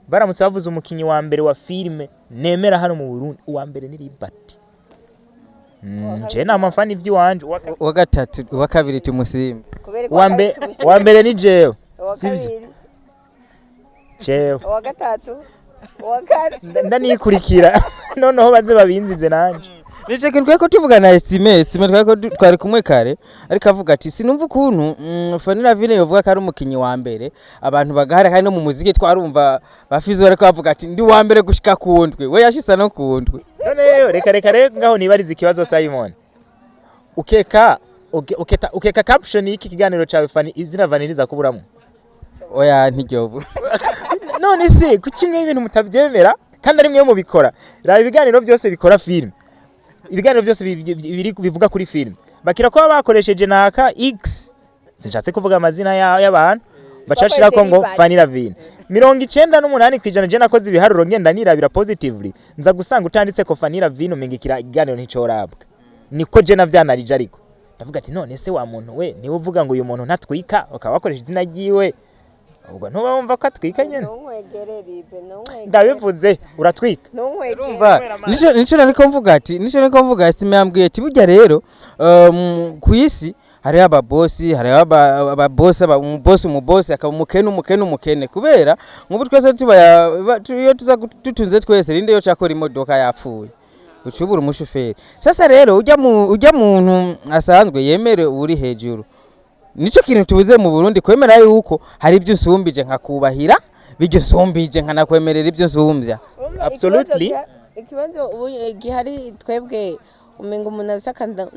Speaker 1: baramutse bavuze umukinyi wa mbere wa filme nemera hano mu Burundi uwa mbere ni LIBERT. Je namafani ivy'iwanje
Speaker 3: wa gatatu wa kabiri tumusimba
Speaker 1: wa mbere ni jewe sivyo jewe
Speaker 2: wa gatatu wa kane
Speaker 1: ndanikurikira noneho baze babinzize nanje.
Speaker 3: Nice kintu ko tuvugana estime twari kumwe kare ariko avuga ati sinumva ukuntu Fanira Vine yovuga ko ari umukinyi wa mbere abantu bagahara kandi no mu muziki twarumva bafizo ariko bavuga ati ndi wa mbere gushika kundwe we yashisa no kundwe.
Speaker 1: None rero reka ngaho nibariza ikibazo Simon ukeka caption y'iki kiganiro cyawe Fani izina vaniriza kuburamo
Speaker 3: oya ntijobu
Speaker 1: none se kukimwe ibintu mutavyemera kandi ari mwe mu bikora raba ibiganiro byose bikora film ibiganiro byose bivuga kuri film bakira ko bakoresheje naka X sinshatse kuvuga amazina y'abantu bacashira ko ngo Fanira Vine 98% je nakoze ibiharuro ngenda nirabira positively nza gusanga utanditse ko Fanira Vine umengikira iganiro nticorabwa niko je navyanarije ariko ndavuga ati none se wa muntu we niwe uvuga ngo uyu muntu ntatwika ukabakoresha izina giwe ubwo ntuba wumva ko atwika nyene ndabivuze uratwika
Speaker 3: urumva nico nariko mvuga ati simyambwiye ati burya rero ku isi hari ababosi hari ababosi umubosi akaba umukene kubera nk'ubu twese iyo tuza tutunze twese rinde yo cakora imodoka yapfuye ucubura umushoferi sasa rero ujya muntu asanzwe yemere uri hejuru nico kintu tubuze mu Burundi kwemera yuko hari ibyo usumbije nkakubahira bijyo sumbije nkanakwemerera ibyo nsumbya.
Speaker 1: Absolutely.
Speaker 2: Ikibazo gihari twebwe umengo umuntu abisakanda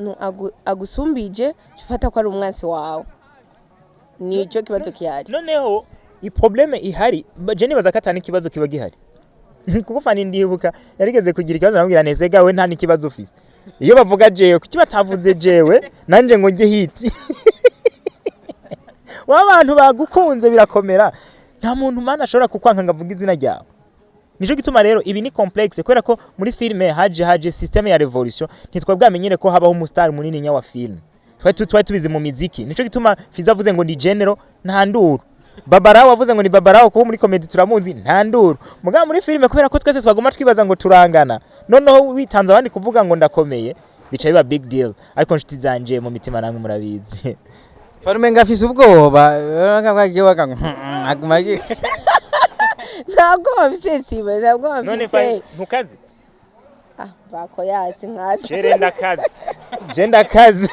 Speaker 2: agusumbije cufata ko ari umwansi wawe nico kibazo kihari.
Speaker 1: Noneho iprobleme ihari je nibaza katani ikibazo kiba gihari kuko Fani ndibuka yarigeze kugira ikibazo namubwira neze gawe nta nikibazo ufise iyo bavuga jewe kuki batavuze jewe nanje ngo nge hiti w'abantu bagukunze birakomera nta muntu mana ashobora kukwanka ngavuga izina ryawe. Nico gituma rero ibi ni complexe kwera ko muri filme haje systeme ya revolution ntitwabwamenyere ko habaho umustar munini nya wa film twari tubize mu muziki. Nico gituma Fiza avuze ngo ni general nta nduru Babarawo avuze ngo ni Babarawo ko muri comedy turamuzi nta nduru muga muri filme kubera ko twese twagoma twibaza ngo turangana noneho witanze abandi kuvuga ngo ndakomeye bica biba big deal ariko nshuti zanje mu mitima namwe murabizi
Speaker 3: Farume ngafise ubwoba bakagiye agumagi
Speaker 2: ntabwo bafise ntabwo bafise
Speaker 1: none Fani ntukazi
Speaker 2: bako yasi nkazi
Speaker 1: jenda kazi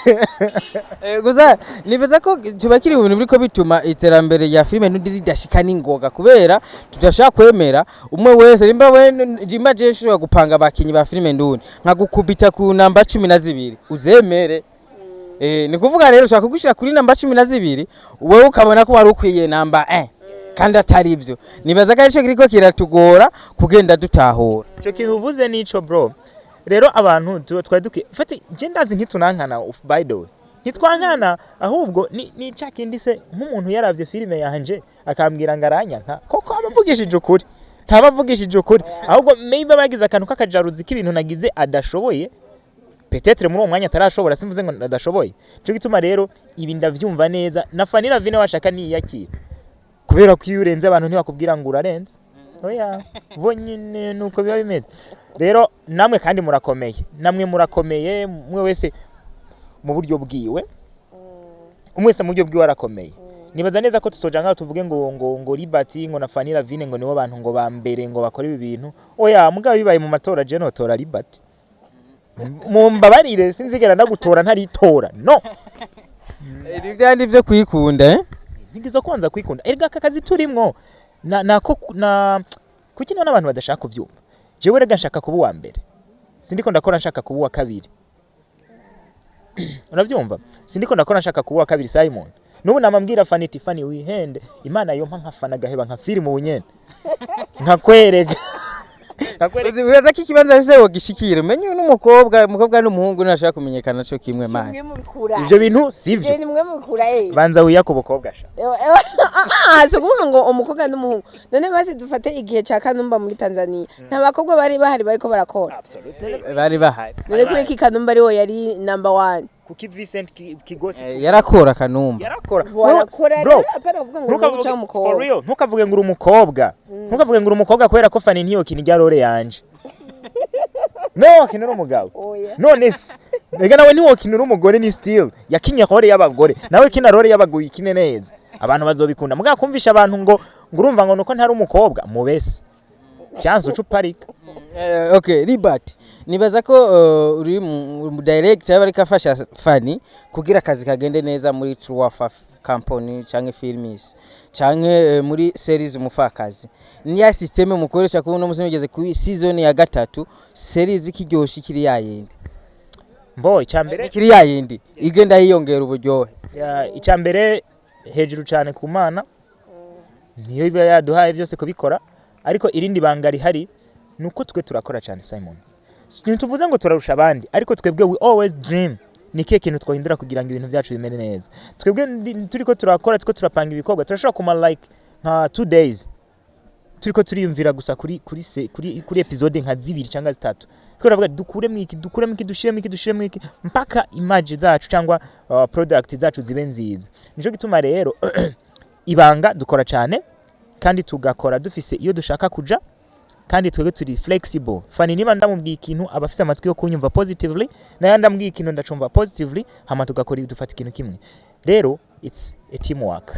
Speaker 3: gusa nibaza ko tubakiri ibintu biriko bituma iterambere ya filme ntiridashika ningoga kubera tudashaka kwemera umwe wese nimba we imaje shobora gupanga abakinyi ba filme ndundi nkagukubita ku namba 12 uzemere ni kuvuga rero ushaka kugushira kuri namba 12 wewe ukabona ko wari ukwiye namba 1 kandi atari ibyo nibaza ko arico kiriko kiratugora kugenda dutahura
Speaker 1: cyo kivuze nico bro rero abantu twari fati je ndazi ntitunankana by the way ntitwankana ahubwo ni cakindi se nk'umuntu yaravye filme yanje akambwira ngaranyanka koko abavugishije ukuri ntabavugishije ukuri ahubwo maybe bagize akantu kakajaruzi k'ibintu nagize adashoboye peut-être muri uwo mwanya atarashobora simvuze ngo adashoboye cyo gituma rero ibi ndavyumva neza na Fanira Vine washaka ni yakira kubera ko iyo urenze abantu ntibakubwira ngo urarenze oya bonyine nuko biba bimeze rero namwe kandi murakomeye mwe wese mu buryo bwiwe umwese mu buryo bwiwe arakomeye nibaza neza ko tutoja ngaho tuvuge ngo LIBERT ngo na Fanira Vine ngo nibo bantu ngo bambere ngo bakora ibi bintu oya mugabo bibaye mu matora je no tora LIBERT mumbabarire sinzigera ndagutora ntaritora no
Speaker 3: ivyandi byo kwikunda
Speaker 1: ntigizo kwanza kwikunda erga kakazi turimwo na kuki none abantu badashaka kuvyumva jewe rega nshaka kuba wa mbere sindiko ndakora nshaka kuba wa kabiri urabyumva sindiko ndakora nshaka kuba kabiri Simon nubu namambwira Fanny Fanny wihende Imana yompa nkafana gaheba nka film ubunyene nkakwereka
Speaker 3: Uzibaza ko ikibanza bise wogishikira menye n'umukobwa n'umuhungu nashaka kumenyekana cyo kimwe manje
Speaker 1: ivyo bintu sivyo
Speaker 2: ni mwe mukura
Speaker 1: banza wiya ku bukobwa sha
Speaker 2: haso kuvuga ngo umukobwa n'umuhungu none basi dufate igihe ca Kanumba muri Tanzania nta bakobwa bari bahari bariko barakora
Speaker 3: bari bahari
Speaker 2: none kuri iki Kanumba ariho yari number 1
Speaker 1: kuki Vincent Kigose
Speaker 3: yarakora Kanumba
Speaker 2: warakora
Speaker 1: bro
Speaker 2: apana kuvuga ngo umuca umukobwa
Speaker 1: for real ntukavuge ngo uri umukobwa ntukavuge ngo uri umukobwa kubera ko Fanny ntiyo kinijya role yanje no kinura umugabo none se ega nawe ntiwo kinura umugore ni still yakinye role y'abagore nawe kina role y'abaguye ikine neza abantu bazobikunda muga kumvisha abantu ngo urumva ngo nuko ntari umukobwa mubese chance ucuparika
Speaker 3: okay Libert nibaza ko uri mu director bari kafasha Fanny kugira akazi kagende neza muri True company canke films canke muri series umufakazi ni ya system mukoresha kuko no musimegeze ku season ya 3 series ikiryoshi kiri yayindi
Speaker 1: mbo icyambere
Speaker 3: kiri yayindi igenda yiyongera uburyohe
Speaker 1: icyambere hejuru cyane ku Mana niyo iba yaduhaye byose kubikora ariko irindi banga rihari nuko twe turakora cyane Simon tuvuze ngo turarusha abandi ariko twebwe we always dream nike kintu twahindura kugira ngo ibintu byacu bimere neza twebwe turiko turakora twiko turapanga ibikorwa turashaka kuma like nka 2 days turiko turiyumvira gusa kuri episode nka 2 cyangwa 3 turavuga dukuremo iki dushiremo iki mpaka image zacu cyangwa product zacu zibe nziza nico gituma rero ibanga dukora cyane kandi tugakora dufise iyo dushaka kuja kandi twege turi flexible Fanny niba ndamubwiye ikintu abafise amatwi yo kunyumva positively na ndambwiye ikintu ndacumva positively hama tugakora dufata ikintu kimwe rero it's a teamwork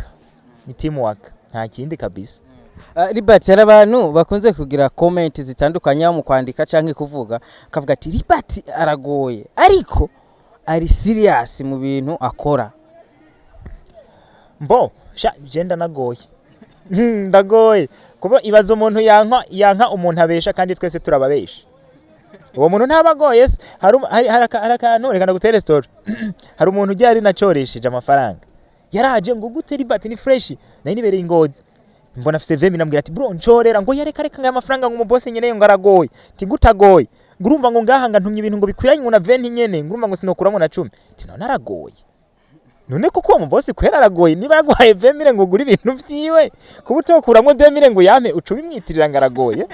Speaker 1: ni teamwork nta kindi kabisa
Speaker 3: Libert abantu bakunze kugira comment zitandukanye mu kwandika canke kuvuga akavuga ati Libert aragoye ariko ari serious mu bintu akora
Speaker 1: mbo sha genda nagoye ndagoye kuba ibazo umuntu yanka umuntu abesha kandi twese turababesha uwo muntu ntabagoye hari akantu reka ndagutere story hari umuntu ujya ari nacoresheje amafaranga yaraje ngo gute Libert ni fresh nari nibereye Ingozi mbona afise vemi nambwira ati bro ncorera ngo yareka reka ngaya amafaranga ngo umbosse nyene ngo aragoye tigutagoye ngurumva ngo ngahanga ntumye ibintu ngo bikwiranye ngo na 20 nyene ngurumva ngo sinokuramo na 10 ati none aragoye none kuko umbosse kwera aragoye niba yagwaye vemire ngo guri ibintu vyiwe kubutokuramo 2000 ngo yame ucubi mwitirira ngaragoye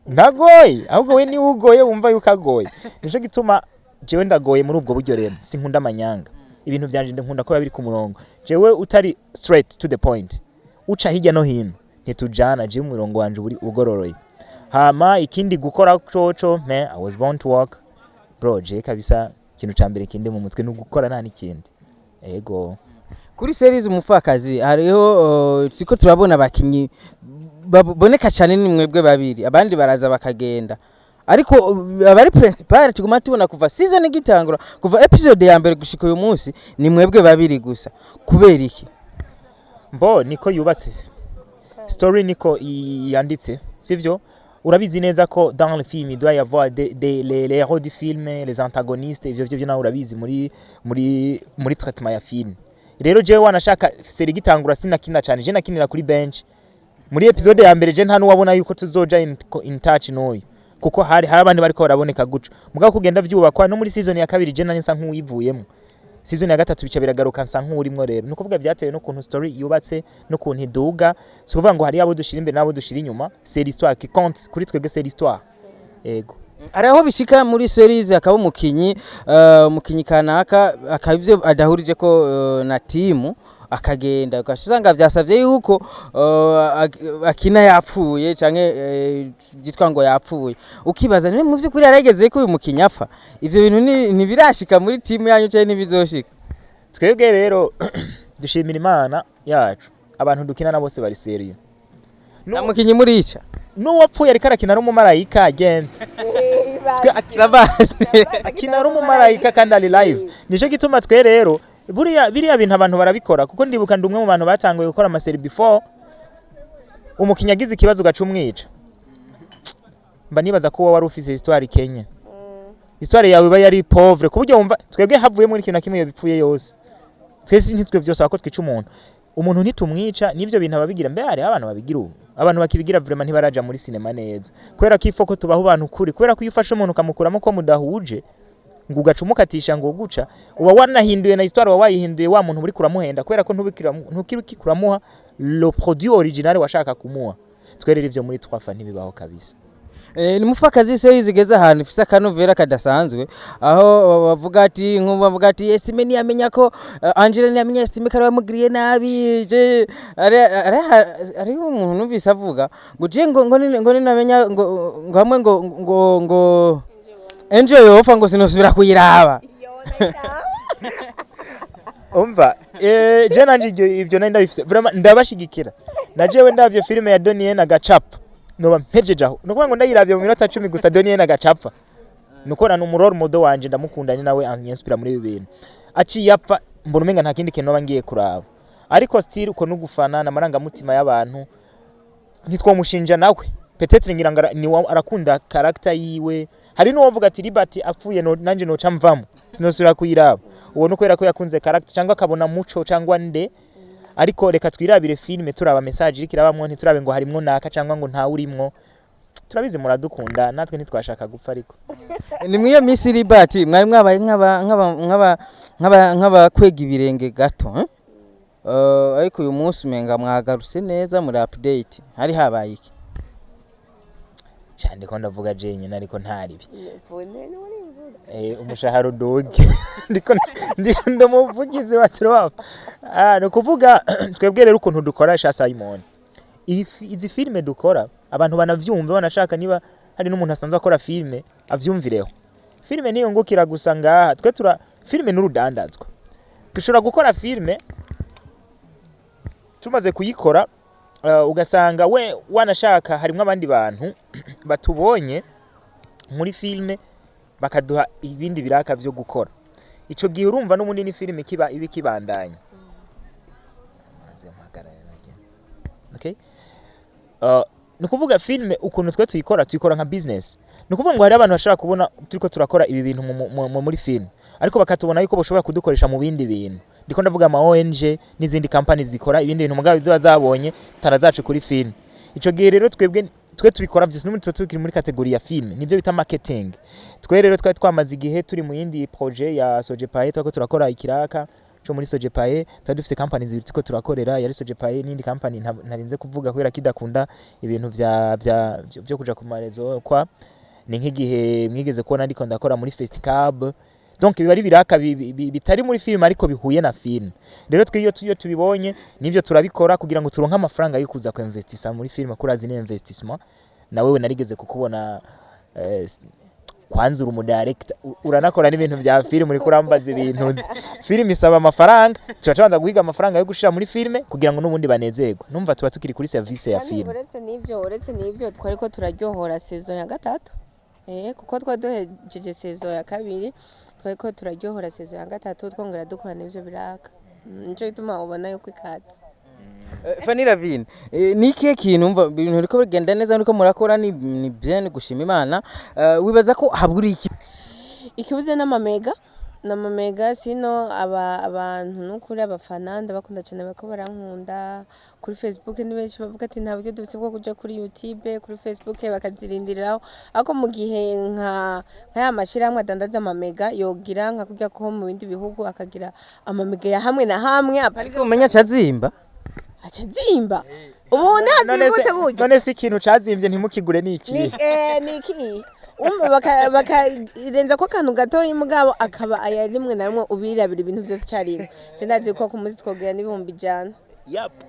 Speaker 1: ntagoye ahubwo we ni ugoye wumva yuko agoye nico gituma jewe ndagoye muri ubwo buryo rero sinkunda amanyanga ibintu byanje nkunda ko biri ku murongo jewe utari straight to the point uca hirya no hino ntitujana je umurongo wanje uri ugororoye hama ikindi gukora coco man I was born to work bro je kabisa kintu cambere kindi mu mutwe no gukora nta nikindi ego
Speaker 3: kuri series umufakazi hariho siko turabona abakinyi baboneka cyane ni mwebwe babiri abandi baraza bakagenda ariko abari principal tuguma tubona kuva season igitangura kuva episode ya mbere gushika uyu munsi ni mwebwe babiri gusa kubera iki
Speaker 1: mbo niko yubatse story niko yanditse sivyo urabizi neza ko dans le film il doit y avoir les héros du film les antagonistes ivyo na urabizi muri traitement ya film rero je wanashaka seri gitangura sinakina cyane je nakinira kuri bench muri episode ya mbere je nta nuwabona yuko tuzoja in touch noyo kuko hari abandi bariko baraboneka guco mugabo kugenda vyubakwa no muri season ya kabiri je nari nsa nk'uwivuyemo season ya 3 bica biragaruka nsa nk'urimo rero nuko vuga byatewe no kuntu story yubatse no kuntu iduga so kuvuga ngo hari abo dushira imbere nabo dushira inyuma c'est l'histoire qui compte kuri twege c'est l'histoire ego
Speaker 3: araho bishika muri series akaba umukinyi kanaka akabivyo adahurije ko na timu akagenda ukashanga byasavye yuko akina yapfuye canke gitwa ngo yapfuye ukibaza none mu vyukuri yarageze ko uyu mukinya apfa ivyo bintu ntibirashika muri timu yanyu cyane ntibizoshika
Speaker 1: twebwe rero dushimira Imana yacu abantu dukina na bose bari serious
Speaker 3: na mukinyi muri ica
Speaker 1: n'uwapfuye ariko arakina n'umumarayika agenda akina n'umumarayika kandi ari live nico gituma twe rero biriya bintu abantu barabikora kuko ndibuka ndumwe mu bantu batanguye gukora amaseri before umukinya agize ikibazo gacumwica mba nibaza ko wari ufise histoire Kenya histoire yawe iba yari pauvre kuburyo wumva twebwe havuye muri kintu kimwe bipfuye yose twese ntitwe byose ako twica umuntu ntitumwica nivyo bintu ababigira mbe hari abantu babigira abantu bakibigira vraiment ntibaraja muri cinema neza kwera ko ifoko tubaho abantu kuri kwera ko yufashe umuntu kamukuramo ko mudahuje ngo ugacumukatisha ngo guca uba wanahinduye na histoire wayihinduye wa muntu uri kuramuhenda kwera ko ntukirukiramuha le produit original washaka kumuha twerera ivyo muri twafa ntibibaho kabisa.
Speaker 3: Ni mufakazi so yizigeza ahantu ifise akanovera kadasanzwe aho bavuga ati bavuga ati Estime ntiyamenya ko Angela ntiyamenya Estime kare bamugiriye nabi je ari umuntu numvise avuga ngo je ngo ninamenya ngo hamwe ngo enjoy ofa ngo sinosubira kuyiraba
Speaker 1: umva je nanje ivyo nenda bifise vraiment ndabashigikira najewe ndavye filime ya Donnie na Gachapa noba mpejeje aho nukuvuga ngo ndayiravye mu minota 10 gusa Donnie na Gachapa nukora n'umuroro modo wanje ndamukunda ni nawe anyispira muri bibintu aci yapfa mbona umenga nta kindi kintu bangiye kuraba ariko still uko nugufana namaranga mutima y'abantu ntitwomushinja nawe peut-être ngiranga ni arakunda character yiwe hari no wavuga ati Libert apfuye nanje no camvamo sinosura kuyiraba uwo nukwera ko yakunze character cyangwa akabona muco cyangwa nde ariko reka twirabire filme turaba message irikirabamwo ntiturabe ngo harimwo naka cyangwa ngo nta urimwo turabize muradukunda natwe ntitwashaka gupfa ariko
Speaker 3: ni mwiyo Miss Libert mwari mwabaye nk'aba kwega ibirenge gato ariko uyu munsi umenga mwagarutse neza muri update hari habaye iki
Speaker 1: cyane ko ndavuga jenye nariko ntaribi umushahara doge ndiko muvugizi wa Trof no kuvuga twebwe rero ukuntu dukora sha Simon izi filme dukora abantu banavyumva banashaka niba hari n'umuntu asanzwe akora filme avyumvireho filme niyo ngukira gusa ngaha twe tura filme n'urudandazwa dushobora gukora filme tumaze kuyikora ugasanga we wanashaka harimo abandi bantu batubonye muri filme bakaduha ibindi biraka byo gukora ico gihe urumva n'umundi ni filme kiba ibikibandanya manze mpagarare nagenda okay nukuvuga filme ukuntu twe tuyikora nka business nukuvuga ngo hari abantu bashaka kubona turiko turakora ibi bintu muri filme ariko bakatubona yuko boshobora kudukoresha mu bindi bintu ndiko ndavuga ama ONG n'izindi companies zikora ibindi bintu mugabe ziba zabonye tarazacu kuri filme ico gihe rero twe tubikora byose n'umundi tukiri muri kategori ya filme nivyo bita marketing twe rero twamaze igihe turi mu yindi projet ya Sojepaye twako turakora ikiraka cyo muri Sojepaye dufite companies zibiri tuko turakorera yari Sojepaye n'indi company ntarinze kuvuga kubera kidakunda ibintu byo kuja ku marezo kwa ni nk'igihe mwigeze kubona ndiko ndakora muri festival donc biba ari biraka bitari muri film ariko bihuye na film rero twiyo tubibonye nivyo turabikora kugira ngo turonke amafaranga yo kuza ku investissa muri film kurazi ni investissement na wewe narigeze kukubona kwanza uri director uranakora n'ibintu bya film muri kurambaza ibintu film isaba amafaranga turacanza guhiga amafaranga yo gushira muri film kugira ngo n'ubundi banezerwa numva tuba tukiri kuri service ya film
Speaker 2: uretse n'ivyo twari ko turaryohora saison ya gatatu kuko twaduhejeje saison ya kabiri twari ko turaryohora saison ya gatatu twongera dukora n'ivyo biraka nico gituma ubona yuko ikatse
Speaker 3: Fanny Ravine niki kintu umva ibintu riko bigenda neza nuko murakora ni bien gushima Imana wibaza ko haburi iki
Speaker 2: ikibuze n'amamega sino abantu n'ukuri abafananda bakunda cyane bako barankunda kuri Facebook ni benshi bavuga ati ntabwo dufite bwo kuja kuri YouTube kuri Facebook bakazirindiriraho ako mu gihe nka ya mashiramwe adandaza amamega yogira nka kujya ko mu bindi bihugu akagira amamega ya hamwe na hamwe
Speaker 3: ariko umenya cazimba
Speaker 2: ubu nazibutse buryo
Speaker 1: none si ikintu cazimbye ntimukigure niki
Speaker 2: niki bakarenza ko akantu gato y'umugabo akaba ayarimwe na rimwe ubirabira ibintu byose cyarimwe je ndazi ko ku munsi twogera n'ibihumbi ijana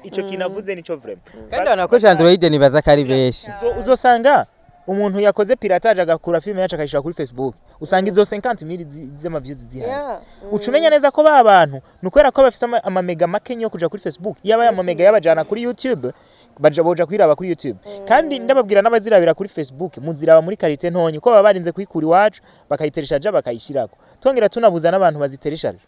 Speaker 1: ico kinavuze nico vraiment
Speaker 3: kandi banakoresha Android nibaza ko ari benshi
Speaker 1: uzosanga umuntu yakoze piratage agakura filme yacu akayishira kuri Facebook usanga izo 50,000 z'ama views zihari ucumenya neza ko ba bantu nukwera ko bafise ama mega makenyo kuja kuri Facebook yaba ama mega yabajana kuri YouTube boja kwiraba kuri YouTube kandi ndababwira n'abazirabira kuri Facebook muziraba muri karite ntonye ko baba barinze kwikura iwacu bakayitereshaje bakayishirako twongera tunabuza n'abantu bazitereshaje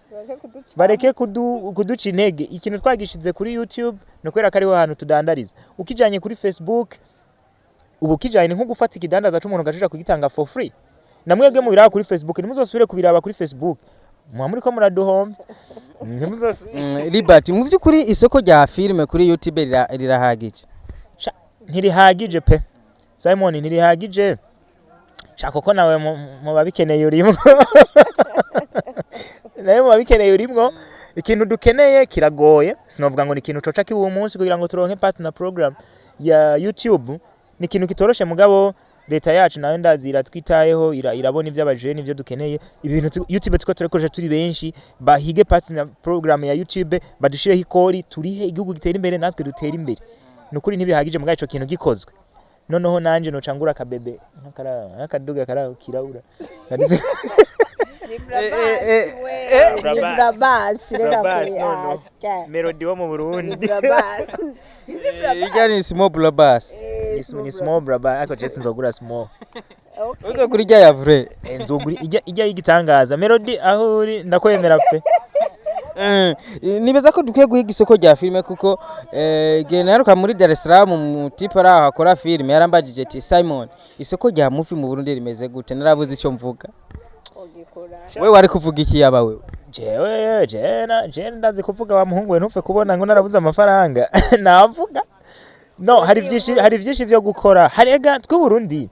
Speaker 1: bareke kuduca intege ikintu twagishize kuri YouTube nukwera ko ariho hantu tudandariza ukijanye kuri Facebook ubu kijanye nko gufata ikidandaza cy'umuntu gashija kugitanga for free namwebwe mu biraba kuri Facebook nimuzosubire kubiraba kuri Facebook muri ko muraduhombe
Speaker 3: Liberty mu byukuri isoko rya filime kuri YouTube rirahagije
Speaker 1: ntirihagije pe Simon ntirihagije shaka ko nawe mu babikeneye urimo nawe mu babikeneye urimo ikintu dukeneye kiragoye sinovuga ngo ni ikintu coca kibu umunsi kugira ngo turonke partner program ya YouTube ni ikintu kitoroshe mugabo leta yacu nayo ndazira twitayeho irabona ivyo abaje n'ivyo dukeneye ibintu YouTube tuko turekoje turi benshi bahige partner program ya YouTube badushireho ikori turihe igihugu gitera imbere natwe dutera imbere nukuri ntibihagije mugaye ico kintu gikozwe noneho nanje nocangura akabebe n'akaduga kara kiraura melody wo mu Burundi
Speaker 3: igani small blabas
Speaker 1: ni small braba ako Jason nzogura small
Speaker 3: uzo kuri rya ya vrai
Speaker 1: nzogura ijya yigitangaza melody aho uri ndakwemera pe
Speaker 3: nibeza ko dukwiye guhiga isoko rya filime kuko genaruka muri Dar es Salaam mu tipe ara akora filime yarambagije ati Simon isoko rya movie mu Burundi rimeze gute narabuze ico mvuga wewe wari kuvuga iki yaba wewe jewe ndazi kuvuga wa muhungu we ntupfe kubona ngo narabuze amafaranga navuga no hari byinshi byo gukora harega twe Burundi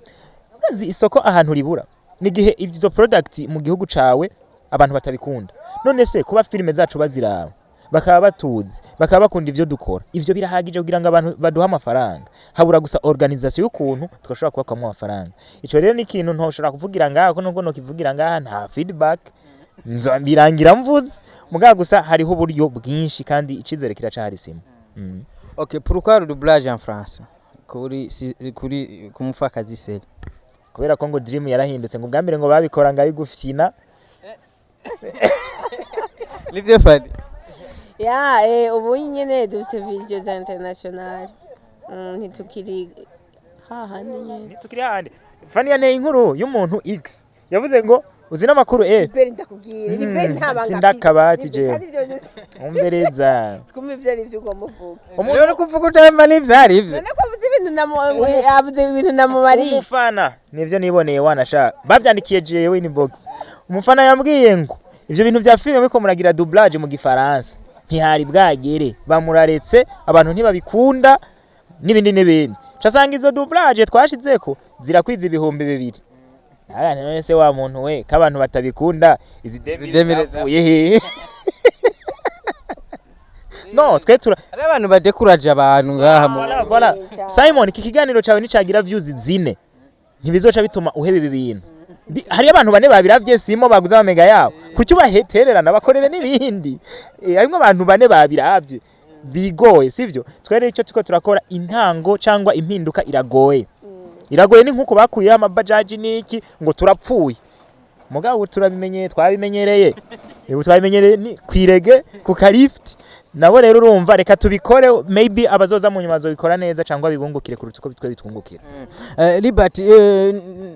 Speaker 3: ndazi isoko ahantu ribura nigihe ibyo product mu gihugu cawe abantu batabikunda none se kuba filime zacu baziraba bakaba batuzi bakaba bakunda ivyo dukora ivyo birahagije kugira ngo abantu baduha amafaranga habura gusa organisation y'ukuntu tukashobora kubakamwa amafaranga ico rero ni ikintu ntoshobora kuvugira ngaho nubwo no kivugira ngaha nta feedback birangira mvuze mugaga gusa hariho uburyo bwinshi kandi icizere kiracari sima OK pourquoi le doublage en France kuri kumufakazi sel
Speaker 1: kubera ko ngo dream yarahindutse ngo bwambere ngo babikora ngayi gufyina
Speaker 3: Livye fadi
Speaker 2: ubu nyene dufite vision international ntitukiri hahandi nyene
Speaker 1: ntitukiri hahandi fani yanteye inkuru y'umuntu X yavuze ngo uzi n'amakuru
Speaker 2: Libert ndakubwira Libert ntabanga
Speaker 1: sindakabati je umbereza
Speaker 2: twumva ivyo ari byo ugomuvuga
Speaker 3: umuntu uri kuvuga utaramba n'ivyari ivyo
Speaker 2: none ko avuze ibintu namubari
Speaker 1: umufana nivyo niboneye wanashaka bavyandikiye jewe inbox umufana yambwiye ngo ivyo bintu vya filime biko muragira doublage mu gifaransa ntihari bwagere bamuraretse abantu ntibabikunda nibindi casanga izo doublage twashizeko zirakwiza ibihumbi 2 none se wa muntu we kabantu batabikunda izi zavuye he no twetura
Speaker 3: ari abantu badekuraje abantu ngaha mu
Speaker 1: voilà Simon iki kiganiro cawe nicagira views 4 ntibizoca bituma uhebe ibintu hari abantu bane babiravye simo baguza amega yabo kuki bahetererana bakorere nibindi harimo abantu bane babiravye bigoye sivyo twere ico tuko turakora intango cyangwa impinduka iragoye ni nkuko bakuye amabajaji niki ngo turapfuye mugabo turabimenye twabimenyereye twabimenyereye ni kwirege ku kalift nabo rero urumva reka tubikore maybe abazoza mu nyuma zo bikora neza cyangwa bibungukire kuruta uko bitwe bitwungukira
Speaker 3: Liberty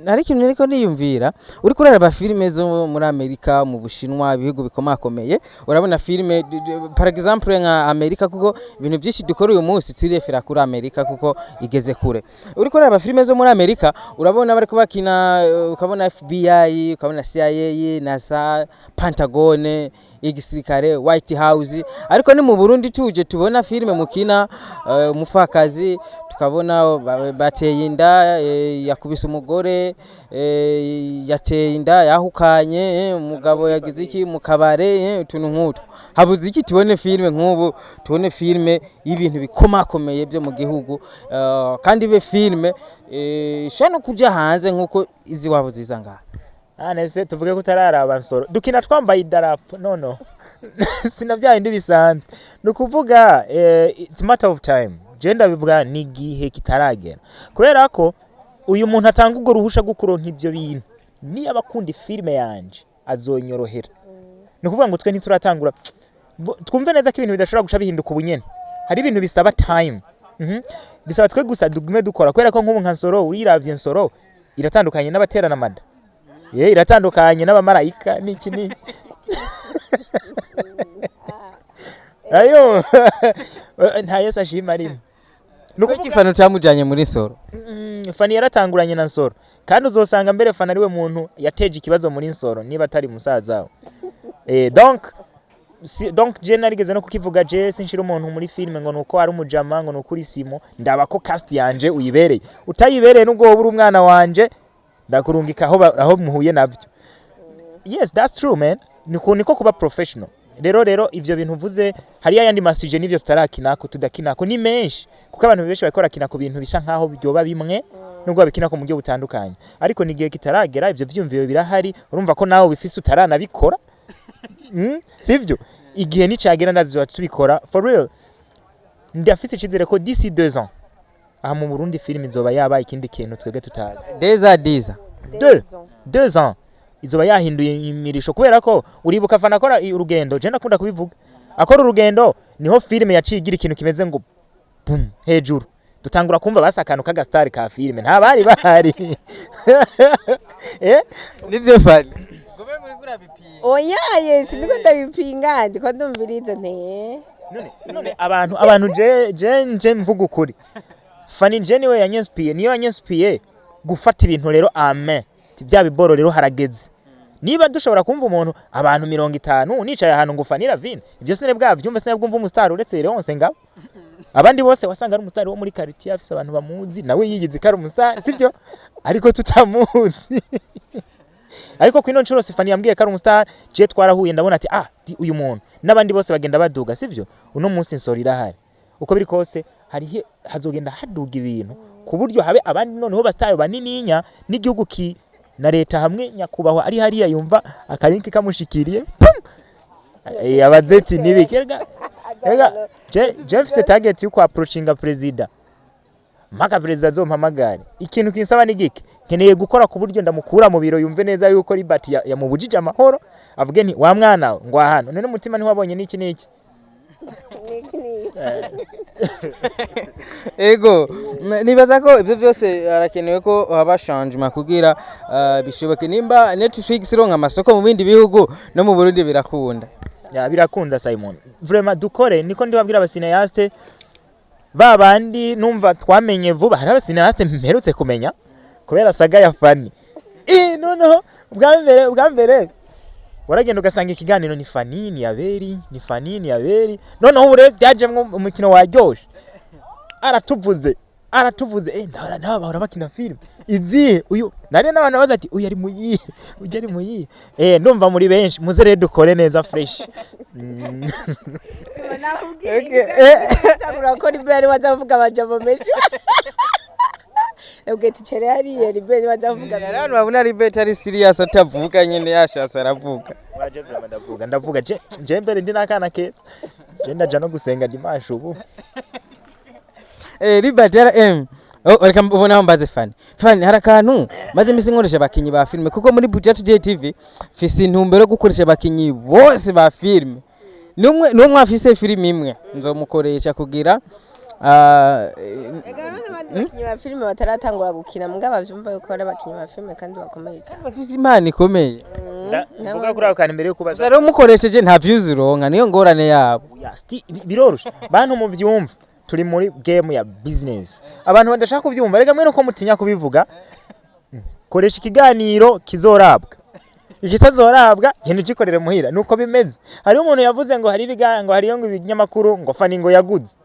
Speaker 3: hari ikintu ariko niyumvira uri kuraraba filime zo muri Amerika mu Bushinwa ibihugu bikomakomeye urabona filime par exemple nka Amerika kuko ibintu byinshi dukora uyu munsi turefera kuri Amerika kuko igeze kure uri kuraraba filime zo muri Amerika urabona bari kubakina ukabona FBI ukabona CIA NASA Pentagon igisirikare White House ariko ni mu Burundi tuje tubona filime mukina umupfakazi tukabona bateye inda yakubise umugore yateye inda yahukanye umugabo yagize iki mu kabare utuntu nk'utu habuze iki tubone filime nk'ubu tubone filime y'ibintu bikomakomeye byo mu gihugu kandi be filime shano kujya hanze nk'uko izi wabo ziza ngaha
Speaker 1: nese tuvuge ko utararaba nsoro dukina twambaye idarapo no sinavya indi bisanzwe nukuvuga it's matter of time genda bivuga ni gihe kitaragera kubera ko uyu muntu atanga ugo ruhusha gukuronka ivyo bintu ni abakundi filime yanje azonyorohera nukuvuga ngo twe ntituratangura twumve neza ko ibintu bidashobora gusha bihinduka ubunyene hari ibintu bisaba time bisaba twe gusa dugume dukora kubera ko nk'ubu nka nsoro uriravye nsoro iratandukanye n'abaterana mada iratandukanye n'abamarayika niki ni ayo nta Yesu ashima rimwe
Speaker 3: nuko igifano cyamujanye muri Soro
Speaker 1: fani yaratanguranye na Nsoro kandi uzosanga mbere fana ariwe muntu yateje ikibazo muri nsoro niba atari musaza we donc je narigeze no kukivuga je sinshira umuntu muri filme ngo nuko ari umujama ngo nuko uri simo ndaba ko cast yanje uyibereye utayibereye nubwo wowe uri umwana wanje ndakurungika aho muhuye nabyo. Yes, that's true man. Niko kuba professional. Rero ivyo bintu uvuze hari yandi masuje n'ivyo tutarakinako tudakinako ni menshi kuko abantu benshi bakora kinako bintu bisha nkaho byoba bimwe nubwo babikinako mu buryo butandukanye ariko nigiye kitaragera ivyo vyumviyo birahari urumva ko nawe bifise utarana bikora sivyo igihe nicagera ndazizo tubikora for real ndafise ikizere ko d'ici 2 ans aha mu Burundi film izoba yaba ikindi kintu twege tutazi 2 ans izoba yahinduye imirisho kubera ko uribuka fana akora urugendo je ndakunda kubivuga akora urugendo niho filime yacigira ikintu kimeze ngo boom hejuru dutangura kumva basakano kaga star ka filime nta bari bahari
Speaker 3: nivyo fani gobe muri gura bipinga
Speaker 2: oya ndiko ndabipinga ndiko ndumviriza
Speaker 1: none abantu je mvuga ukuri fani je niwe yanyespiye niyo yanyespiye gufata ibintu rero amen bya biboro rero harageze niba dushobora kumva umuntu abantu 50 nicaye ahantu ngufanira vine ibyo sine bwavyumva sine bwumva umustar uretse rero onse ngabo abandi bose wasanga ari umustar wo muri quartier afise abantu bamuzi nawe yigize kari umustar sivyo ariko tutamuzi ariko kwino ncuro sifani yambwiye kari umustar je twarahuye ndabona ati uyu muntu nabandi bose bagenda baduga sivyo uno munsi nsori irahari uko biri kose hari hazogenda haduga ibintu ku buryo habe abandi noneho bastar banininya n'igihugu na leta hamwe nyakubahwa ari hariya yumva akarinki kamushikiriye abazeti nibikega Jeff target yuko approachinga president maka president zompamagare ikintu kinsaba nigiki nkeneye gukora ku buryo ndamukura mu biro yumve neza yuko LIBERT yamubujije amahoro avuge ni wa mwana ngo hano none umutima ntiwabonye niki
Speaker 3: ego nibaza ko ibyo byose arakenewe ko haba changement kugira bishoboke nimba Netflix ronka amasoko mu bindi bihugu no mu Burundi birakunda
Speaker 1: birakunda Simon vraiment dukore niko ndibabwira abasineaste babandi numva twamenye vuba hari abasineaste mperutse kumenya kubera saga ya Fani noneho bwa mbere waragenda ugasanga ikiganiro ni Fanini yaberi noneho ure byajemwe umukino waryoshe aratuvuze ndabara naba bahora bakina film izi uyu nari n'abana baza ati uyu ari muyi ndumva muri benshi muze rero dukore neza fresh
Speaker 2: urakora ibere wazavuga bajamo meje ubwete chere hari LIBERT wazavuga
Speaker 3: abantu babona LIBERT ari serious atavuga nyene yashasa aravuga
Speaker 1: baje ndavuga je mbere ndi nakana keza je ndaja no gusenga dimanche ubu
Speaker 3: LIBERT reka ubona mbaze Fani harakantu maze misi nkoresha bakinyi ba filme kuko muri budget TV fisi intumbero gukoresha bakinyi bose ba filme numwe afise filme imwe nzomukoresha kugira
Speaker 2: abakinyi ba filme bataratangura gukina mbwa bavyumva yuko ari abakinyi ba filme kandi bakomeye cyane
Speaker 3: bafise imana ikomeye
Speaker 1: ndavuga kuri akana mbere yo kubaza
Speaker 3: rero mukoresheje nta views uronka niyo ngorane yabo
Speaker 1: biroroshe bantu mu vyumva turi muri game ya business abantu badashaka kuvyumva rega mwe nuko mutinya kubivuga koresha ikiganiro kizorabwa ikitazorabwa genda ugikorere muhira nuko bimeze hari umuntu yavuze ngo hari ibigango hariyo ngo ibinyamakuru ngo Fani ngo yaguze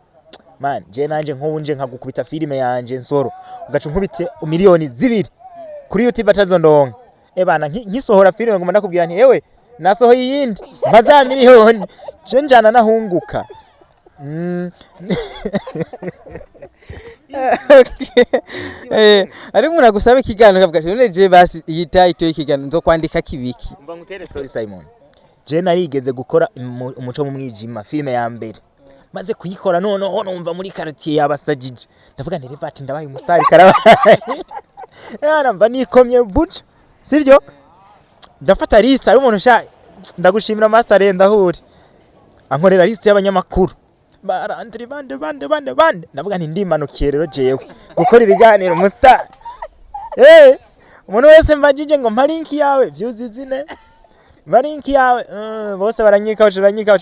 Speaker 1: man je nanje nk'ubunje nkagukubita filime yanje nsoro ugaca nkubite miliyoni 2 kuri YouTube atazondonka bana nkisohora filime ngo ndakubwira nti ewe nasoho yindi maza miliyoni je njana nahunguka
Speaker 3: ari muna gusaba ikiganiro kavuga none je basi yitaito ikiganiro nzo kwandika kibiki
Speaker 1: umva ngutere story Simon je narigeze gukora umuco mu mwijima filime ya mbere maze kuyikora noneho numva muri quartier yabasajije ndavuga nti LIBERT ndabaye umustar karabaye mba nikomye buca sivyo ndafata list ari umuntu sha ndagushimira master ndahuri ankorera list y'abanyamakuru barandri bande ndavuga nti ndimanukiye rero jewe gukora ibiganiro mustar umuntu wese mbajije ngo mparinki yawe vyuzizine marinki yawe bose baranyika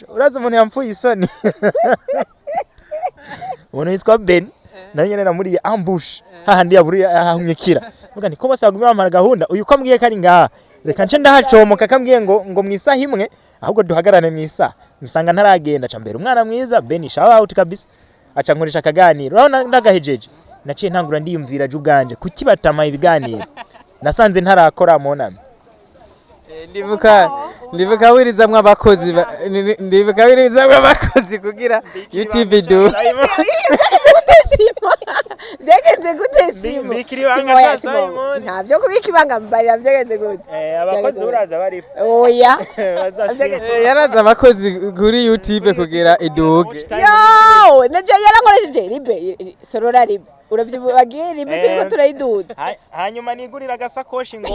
Speaker 1: uraza umuntu yampfuye isoni umuntu yitwa Ben nayo nyene namuriye ambush hahandi yaburi ahumyekira vuga nti ko bose bagumye bamara gahunda uyu ko ambwiye kari ngaha reka nce ndahacomoka kambwiye ngo mwisaha imwe ahubwo duhagarane mwisaha nsanga ntaragenda ca mbere umwana mwiza Beni shout out kabisa aca nkoresha akaganiro urabona ndagahejeje naciye ntangura ndiyumvira je ubwanje kuki batama ibiganiro nasanze ntarakora monami
Speaker 3: ndibuka wirizamwe abakozi kugira YouTube do
Speaker 2: byagenze gute simo ntabyo kubika ibanga mbarira byagenze gute
Speaker 1: abakozi uraza bari
Speaker 2: oya
Speaker 3: yaraza abakozi kuri YouTube kugira iduge
Speaker 2: yo naje yarankoresheje libe sorora libe uravyibagiye libe tiko turayiduda
Speaker 1: hanyuma nigurira gasakoshi ngo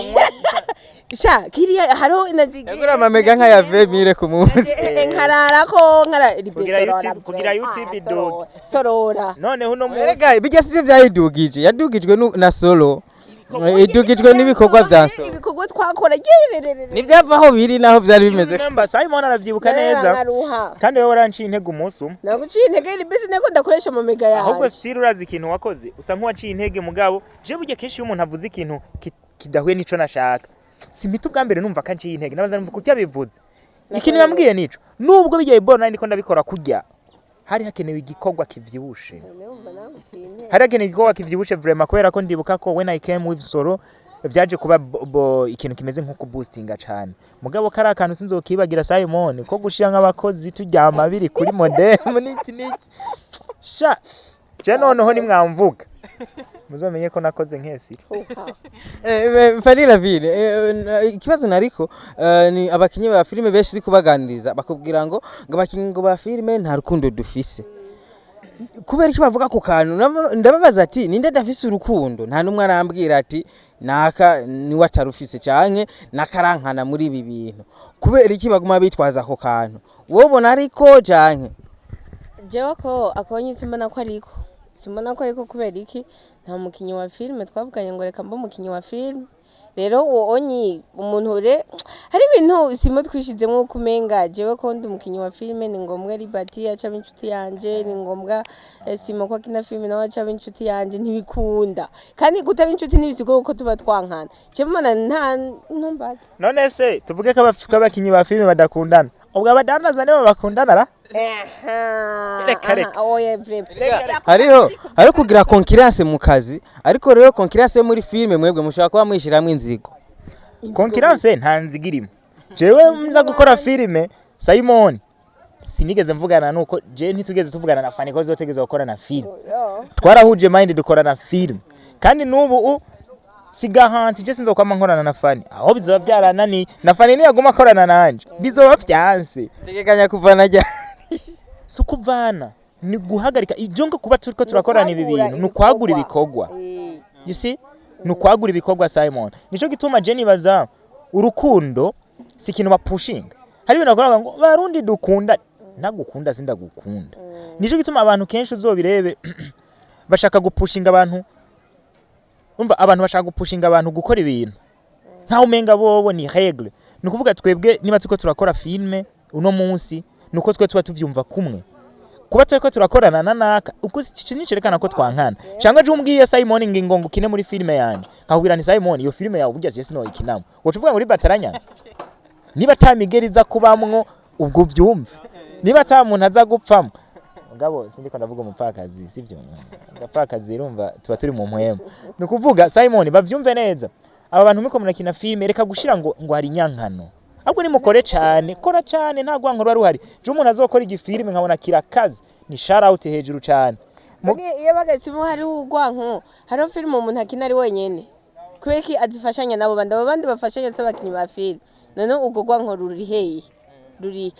Speaker 2: sha kiriya haro najigiye
Speaker 3: yagura amamega nka ya 20 ku munsi
Speaker 2: nkararako libe
Speaker 1: kugira YouTube dog
Speaker 2: sorora
Speaker 1: none huno
Speaker 3: Erega bijya sivyo vyayidugije yadugijwe na solo idugijwe n'ibikorwa vya solo
Speaker 2: ibikorwa twakora
Speaker 3: nivyavaho biri naho vyari bimeze
Speaker 1: namba Simon aravyibuka neza kandi wewe waranciye intege umunsi
Speaker 2: naguciye intege libisi neko ndakoresha amamega yawe
Speaker 1: ahubwo still urazi ikintu wakoze usa nk'uwaciye intege mugabo je burya kenshi umuntu avuze ikintu kidahuye nico nashaka simita ubwa mbere numva kanciye intege nabanza numva kutya bivuze ikintu yambwiye nico nubwo bigiye bona ndiko ndabikora kurya hari hakenewe igikorwa kivyibushe hari hakenewe igikorwa kivyibushe vraiment kubera ko ndibuka ko when I came with solo vyaje kuba ikintu kimeze nko kuboostinga cyane mugabo kari akantu sinzokibagira Simon ko gushira nk'abakozi turyama biri kuri modem niki sha je noneho ni mwamvuga muzamenye ko nakoze nk'esiri
Speaker 3: Fanila vile ikibazo nariko ni abakinyi ba filime beshi iri kubaganiriza bakubwira ngo abakinyi ba filime nta rukundo dufise kubera iki bavuga ku kantu ndababaza ati ninde dafise urukundo nta numwe arambwira ati naka ni watarufise canke nakarankana muri ibi bintu kubera iki baguma bitwaza ku kantu wobona ariko canke
Speaker 2: jewe ko akonye simbona ko ariko kubera iki nta mukinyi wa filime twavuganye ngo reka mbo mukinyi wa filime rero onyi umuntu hari ibintu simo twishizemo kumenga jewe ko ndi mukinyi wa filime ni ngombwa LIBERT aca inshuti yanje ni ngombwa simo ko kina filime nawe aca inshuti yanje ntibikunda kandi gutaba inshuti nibisigo ko tuba twankana cyemana nta ntumbaga
Speaker 1: none se tuvuge ko abakinyi ba filime badakundana ubwo abadandaza nibo bakundana ra
Speaker 3: hariho kugira concurrence mu kazi ariko rero concurrence muri filime mwebwe mushaka kuba mwishiramwe inzigo
Speaker 1: concurrence nta nzigirimo jewe nza gukora filime Simon sinigeze mvugana nuko je ntitugeze tuvugana na Fani ko zotegeza gukora na filime twarahuje mind dukora na filime kandi nubu sigahanti je sinzo kwama nkorana na Fani aho bizoba byaranani na Fani ni yaguma akorana nanje bizoba byanse
Speaker 3: tegekanya kuvana jya
Speaker 1: sukuvana ni guhagarika ijonga kuba turiko turakorana ibi bintu nukwagura ibikorwa you see nukwagura ibikorwa Simon nico gituma je nibaza urukundo si kintu bapushinga hari ibintu bakora ngo barundi dukunda ntagukunda sindagukunda nico gituma abantu kenshi uzobirebe bashaka gupushinga abantu umva abantu bashaka gupushinga abantu gukora ibintu nta umenga bobo ni règle nukuvuga twebwe niba tuko turakora filme uno munsi nuko twe tuba tuvyumva kumwe kuba turiko turakorana nanaka uko nicerekana ko twankana cyangwa je umbwiye Simon ngingo ngukine muri filme yanje nkakubwira ni Simon iyo filme yawe burya je no ikinamo wocuvuga muri bataranya niba tamigeriza kubamwo ubwo byumve niba ta muntu aza gupfamo ngabo sindiko ndavuga umupfakazi sivyo ngapfakazi irumva tuba turi mu mpwemo nukuvuga Simon bavyumve neza aba bantu miko munakina filme reka gushira ngo hari nyankano ahubwo ni mukore cyane kora cyane nta gwanko ruhari je umuntu azokora igifilme nkabona kirakazi ni shout out hejuru cyane
Speaker 2: iyo bagasimo hari ugwanko hari filme umuntu akina ari wenyene kweki azifashanya nabo bandi bafashanya s'abakinyi ba filme none ugo gwanko ruri heyi ruri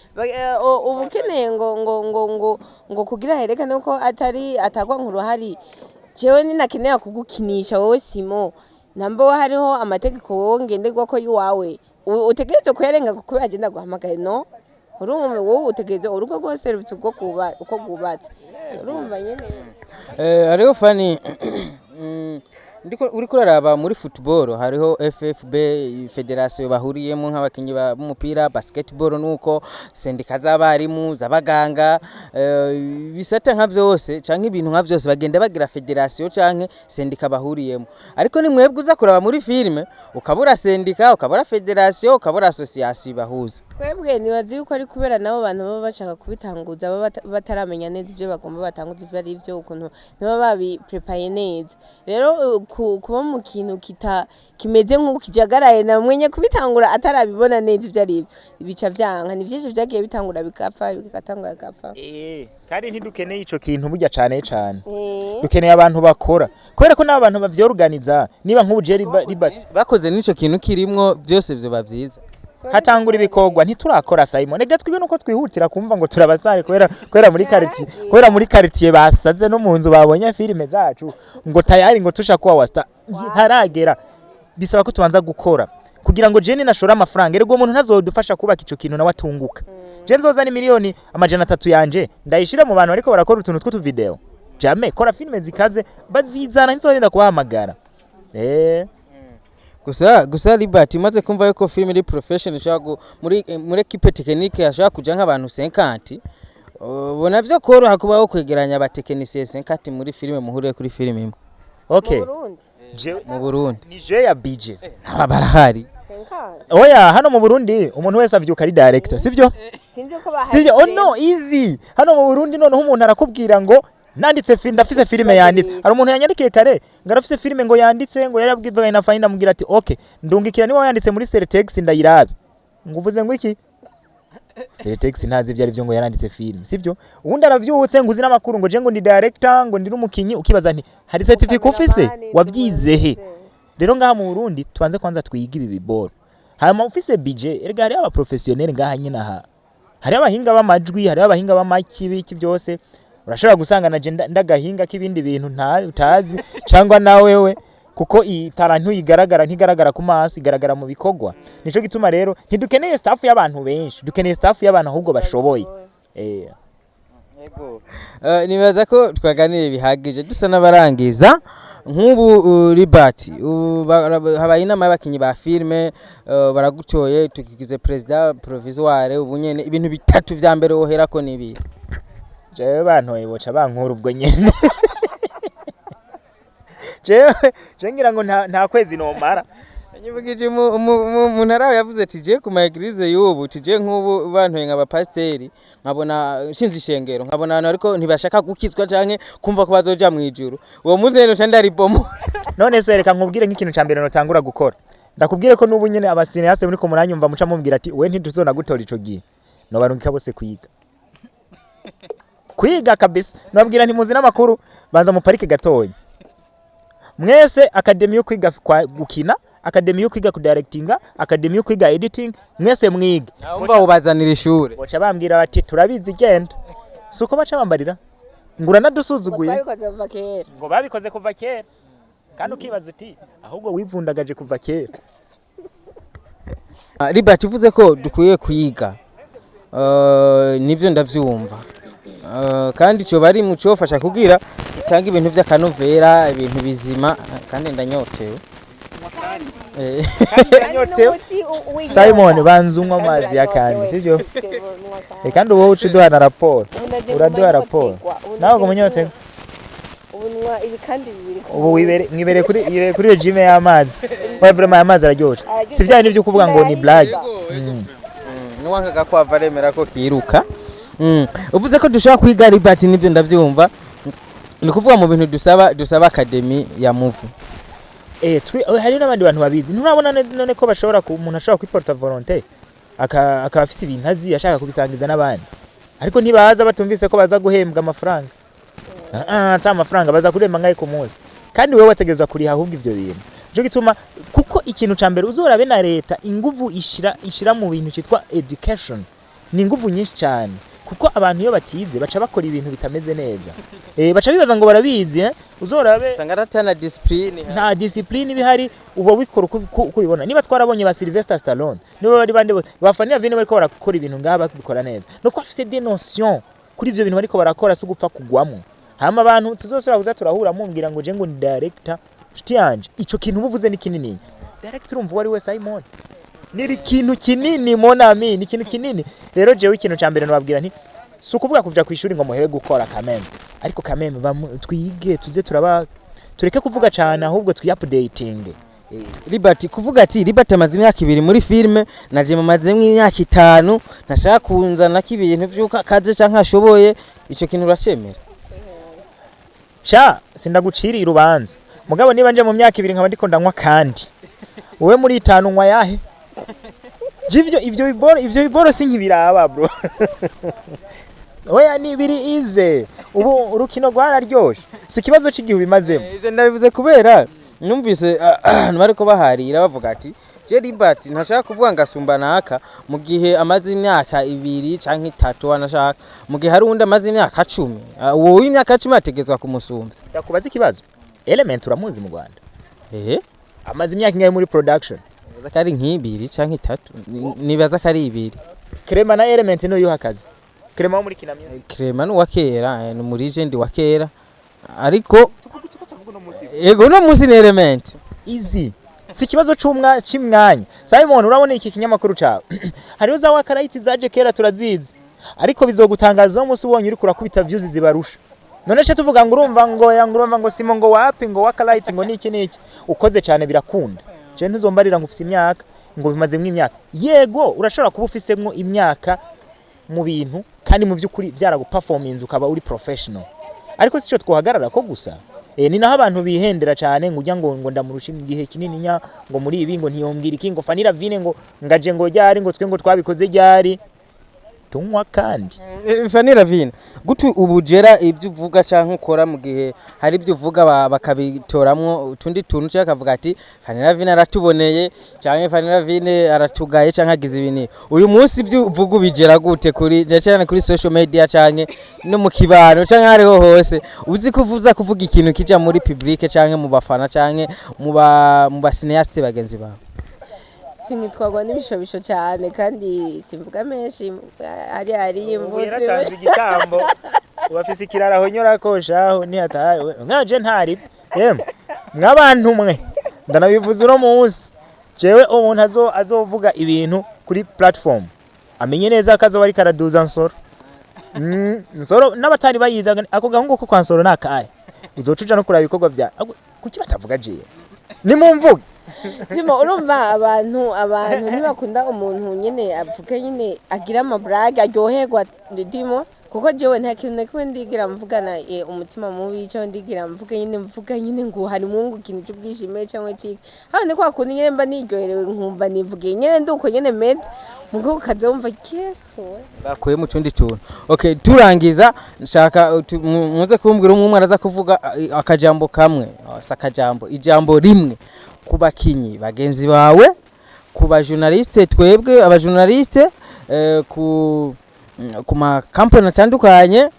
Speaker 2: ubukeneye ngo kugira herekane ko atagwanko ruhari jewe ninakenera kugukinisha wowe Simo nambo hariho amategeko wongenderwa ko yiwawe utegereze kuyarenga kuko agenda guhamagaye no urumva wowe utegereze urugo rwose rubitse uko gubatse urumva nyene
Speaker 3: hariho Fani uri kuraraba muri football hariho FFB federation bahuriyemo nk'abakinyi b'umupira basketball nuko sendika z'abarimu z'abaganga bisata nka byose canke ibintu nka byose bagenda bagira federation canke sendika bahuriyemo ariko ni mwebwe uza kuraba muri filme ukabura sendika ukabura federation ukabura association bahuza
Speaker 2: twebwe nibazi yuko ari kubera nabo bantu baba bashaka kubitanguza baba bataramenya neza ivyo bagomba batanguza ivyo ari byo ukuntu niba babi prepare neza rero kuba mu kintu kimeze nk'uko kijagaraye na mwenye kubitangura atarabibona neza ivyo ari bica vyanka ni vyinshi vyagiye bitangura bikapfa bigatangura bikapfa
Speaker 1: kandi ntidukeneye ico kintu burya cane dukeneye abantu bakora kubera ko n'abantu bavyorganiza niba nk'ubuje LIBERT
Speaker 3: bakoze n'ico kintu kirimwo byose byo bavyiza
Speaker 1: hatangura ibikogwa ntiturakora Simon ega twige nuko twihutira kumva ngo turabazare kwera muri quartier basaze no mu nzu babonye filime zacu ngo tayari ngo tusha kwa wasta haragera bisaba ko tubanza gukora kugira ngo jeni nashora amafaranga erego umuntu ntazodufasha kubaka ico kintu nawe atunguka je nzoza ni miliyoni amajana 3 yanje ndayishira mu bantu ariko barakora utuntu tw'utu video jamais kora filime zikaze bazizana nzorinda kubahamagara
Speaker 3: gusa LIBERT imaze kumva yuko film iri professional ishaka muri equipe technique yashaka kuja nk'abantu 50 bona byo koroha kubaho kwegeranya abatekinisiye 50 muri filime muhure kuri filime imwe
Speaker 1: okay
Speaker 3: mu Burundi
Speaker 1: ni je ya BJ
Speaker 3: naba barahari
Speaker 1: oya hano mu Burundi umuntu wese avyuka ari director sivyo
Speaker 2: sinzi ko bahari
Speaker 1: oh no easy hano mu Burundi noneho umuntu arakubwira ngo nanditse ndafise filime yanditse hari umuntu yanyandikiye kare ngarafise filime ngo yanditse ngo yarabwivaga na fine amugira ati okay ndungikira niwe yanditse muri S03Ep09 ndayirabe nguvuze ngo iki S03Ep09 ntazi ivyo ari byo ngo yaranditse filime sivyo ubundi aravyutse nguzi n'amakuru ngo je ngo ndi director ngo ndi n'umukinyi ukibaza nti hari certificate ufise wavyizehe rero ngaha mu Burundi tubanze kwanza twiga ibi biboro hama ufise budget erega hari aba professionnel ngaha nyina ha hari abahinga b'amajwi hari abahinga b'amakibi iki byose urashobora gusanga na ndagahinga k'ibindi bintu utazi cyangwa nawewe kuko itarantu ntigaragara ku maso igaragara mu bikogwa nico gituma rero ntidukeneye staff y'abantu benshi dukeneye staff y'abantu ahubwo bashoboye
Speaker 3: yego nibaza ko twaganire bihagije dusa n'abarangiza nk'ubu LIBERT habaye inama y'abakinyi ba filme baragutoye tukigize president provisoire ubunyene ibintu bitatu vya mbere wohera ko nibi
Speaker 1: jewe bantoye boca bankura ubwo nyene je ngira ngo nta kwezi nomara
Speaker 3: nyibugije mu ntara yavuze ati je ku maeglise y'ubu tije nk'ubu bantoye nk'abapasteri nkabona shinzi ishengero nkabona abantu ariko ntibashaka gukizwa canke kumva ko bazoja mu ijuru uwo muzi rero ndari bomo
Speaker 1: none se reka nkubwire nk'ikintu ca mbere notangura gukora ndakubwire ko n'ubu nyene abasine hase muri ko muranyumva muca mubwira ati we ntituzona gutora ico gihe no barungika bose kwiga kabisa nabwira nti muzi n'amakuru banza mu parike gatoya mwese academy yo kwiga gukina academy yo kwiga ku directinga academy yo kwiga editing mwese mwiga
Speaker 3: umva ubazanira ishure
Speaker 1: boca bambwira bati turabizi genda suko baca bambarira ngura nadusuzuguye ngo babikoze kuva kera kandi ukibaza uti ahubwo wivundagaje kuva kera
Speaker 3: LIBERT ivuze ko dukwiye kuyiga nivyo ndavyumva kandi cyo bari mu cyofasha kugira itanga ibintu by'akanovera ibintu bizima kandi ndanyotewe
Speaker 1: Simon banzumwa amazi yakandi sivyo kandi wowe uci duhana raporo uraduha raporo nawe ngo munyotewe
Speaker 2: ubunwa ibi kandi bibiri
Speaker 1: ubu mwibere kuri regime y'amazi wa vraiment amazi araryosha sivya nivyo kuvuga ngo ni blague
Speaker 3: nuwangaga kwa varemera ko kiruka uvuze ko dushaka kwiga LIBERT nivyo ndavyumva ni kuvuga mu bintu dusaba academy ya movie
Speaker 1: hari n'abandi bantu babizi nturabona none ko bashobora umuntu ashobora kwiporta volonté akaba afise ibintu azi ashaka kubisangiza n'abandi ariko ntibaza batumvise ko baza guhembwa amafaranga ata amafaranga baza kuremba ngaye ku munsi kandi wewe wategezwa kuriha ahubwo ivyo bintu cyo gituma kuko ikintu ca mbere uzorabe na leta inguvu ishira mu bintu cyitwa education ni inguvu nyinshi cyane kuko abantu iyo batize baca bakora ibintu bitameze neza baca bibaza ngo barabizi uzorabe
Speaker 3: sangarata na discipline
Speaker 1: nta discipline bihari uba wikora kubibona niba twarabonye ba Sylvester Stallone niba bari bande bafanira vine bariko barakora ibintu ngaba bikora neza no ko afite des notions kuri ivyo bintu bariko barakora so gupfa kugwamo hama abantu tuzosura kuza turahura mumbwira ngo je ngo ni director nshuti yanje ico kintu ubuvuze ni kinini direct urumva wari we Simon niri kintu kinini monami ni kintu kinini rero jewe ikintu ca mbere nababwira nti sukuvuga kuvuga ku ishuri ngo muhere gukora kameme ariko kameme twige tuze tureke kuvuga cyane ahubwo twi-updating
Speaker 3: Liberty kuvuga ati Liberty amaze imyaka 2 muri filme naje mamaze imyaka 5 nashaka kunzana k'ibintu byuka kaze canka ashoboye ico kintu uracemera
Speaker 1: sha sindagucira irubanza mugabo niba nje mu myaka 2 nkaba ndiko ndanywa kandi wowe muri 5 nywa yahe ivyo biboro sinkibiraba bro oya ni biri ize ubu urukino rwararyoshe si kibazo cy'igihe bimazemo
Speaker 3: ndabivuze kubera numvise bariko baharira bavuga ati je Liberty ntashaka kuvuga ngasumba naka mu gihe amaze imyaka 2 canke 3 anashaka mu gihe hari undi amaze imyaka 10 uwo imyaka 10 ategezwa kumusumvya
Speaker 1: ndakubaza ikibazo Element uramuzi mu Rwanda amaze imyaka ingahe muri production
Speaker 3: baza kari nk'ibiri canke 3 nibaza kari 2
Speaker 1: Krema na Element no yuhakaze Krema muri kinamye
Speaker 3: Krema no wakera no muri legend wakera ariko ego no musi ni Element
Speaker 1: easy si kibazo c'umwanya Simon urabona iki kinyamakuru cawe hariho za wakarayiti zaje kera turazizi ariko bizogutangaza umunsi ubonye uri kurakubita views zibarusha none cyo tuvuga ngo urumva ngo simo ngo wapi ngo wakarayiti ngo niki ukoze cyane birakunda je ntuzombarira ngo ufise imyaka ngo bimaze imyaka yego urashobora kuba ufisemwo imyaka mu bintu kandi mu byukuri byaraguperformance ukaba uri professional ariko sico twohagarara ko gusa ni naho abantu bihendera cyane ngo ujya ngo ndamurusha igihe kinini nya ngo muri ibi ngo ntiyombwira iki ngo fanira vine ngo ngaje ngo ryari ngo twe ngo twabikoze ryari tunywa kandi
Speaker 3: fanira vine gutu ubujera ibyo uvuga canke ukora mu gihe hari ibyo uvuga bakabitoramwo utundi tuntu cyaka kavuga ati fanira vine aratuboneye canke fanira vine aratugaye canke agize ibini uyu munsi ibyo uvuga ubijera gute kuri cyane kuri social media canke no mu kibano canke hariho hose uzi kuvuza kuvuga ikintu kija muri public canke mu bafana canke mu ba cineaste bagenzi bawe
Speaker 2: sinitwagwa n'ibishobisho cyane kandi simvuga menshi ari imbuto
Speaker 1: yaratanze igitambo ubafise ikirara aho nyora koshaho ni hataye nkaje ntari mwabantu mwe ndanabivuze uno munsi jewe umuntu azovuga ibintu kuri platform amenye neza akazo bari karaduza nsoro n'abatari bayiza ako gahungu ko kwansoro nakaye uzocuja no kuraba ibikorwa bya kuki batavuga je ni mumvuga
Speaker 2: Simo urumva abantu ntibakunda umuntu nyene avuga nyene agira amabrag aryoherwa ndimo kuko jewe nta kintu nakwe ndigira mvugana umutima mubi cyo ndigira mvuga nyene ngo hari mungu kintu cy'ubwishime cyangwa ciki hane kwa kundi nyene mba niryoherewe nkumva nivuge nyene nduko nyene med mugo kaza wumva keso
Speaker 3: bakoye mu tundi tuntu okay turangiza nshaka muze kumbwira umwe araza kuvuga akajambo kamwe sakajambo ijambo rimwe kubakinyi bagenzi bawe kuba journaliste twebwe aba journaliste ku ma company atandukanye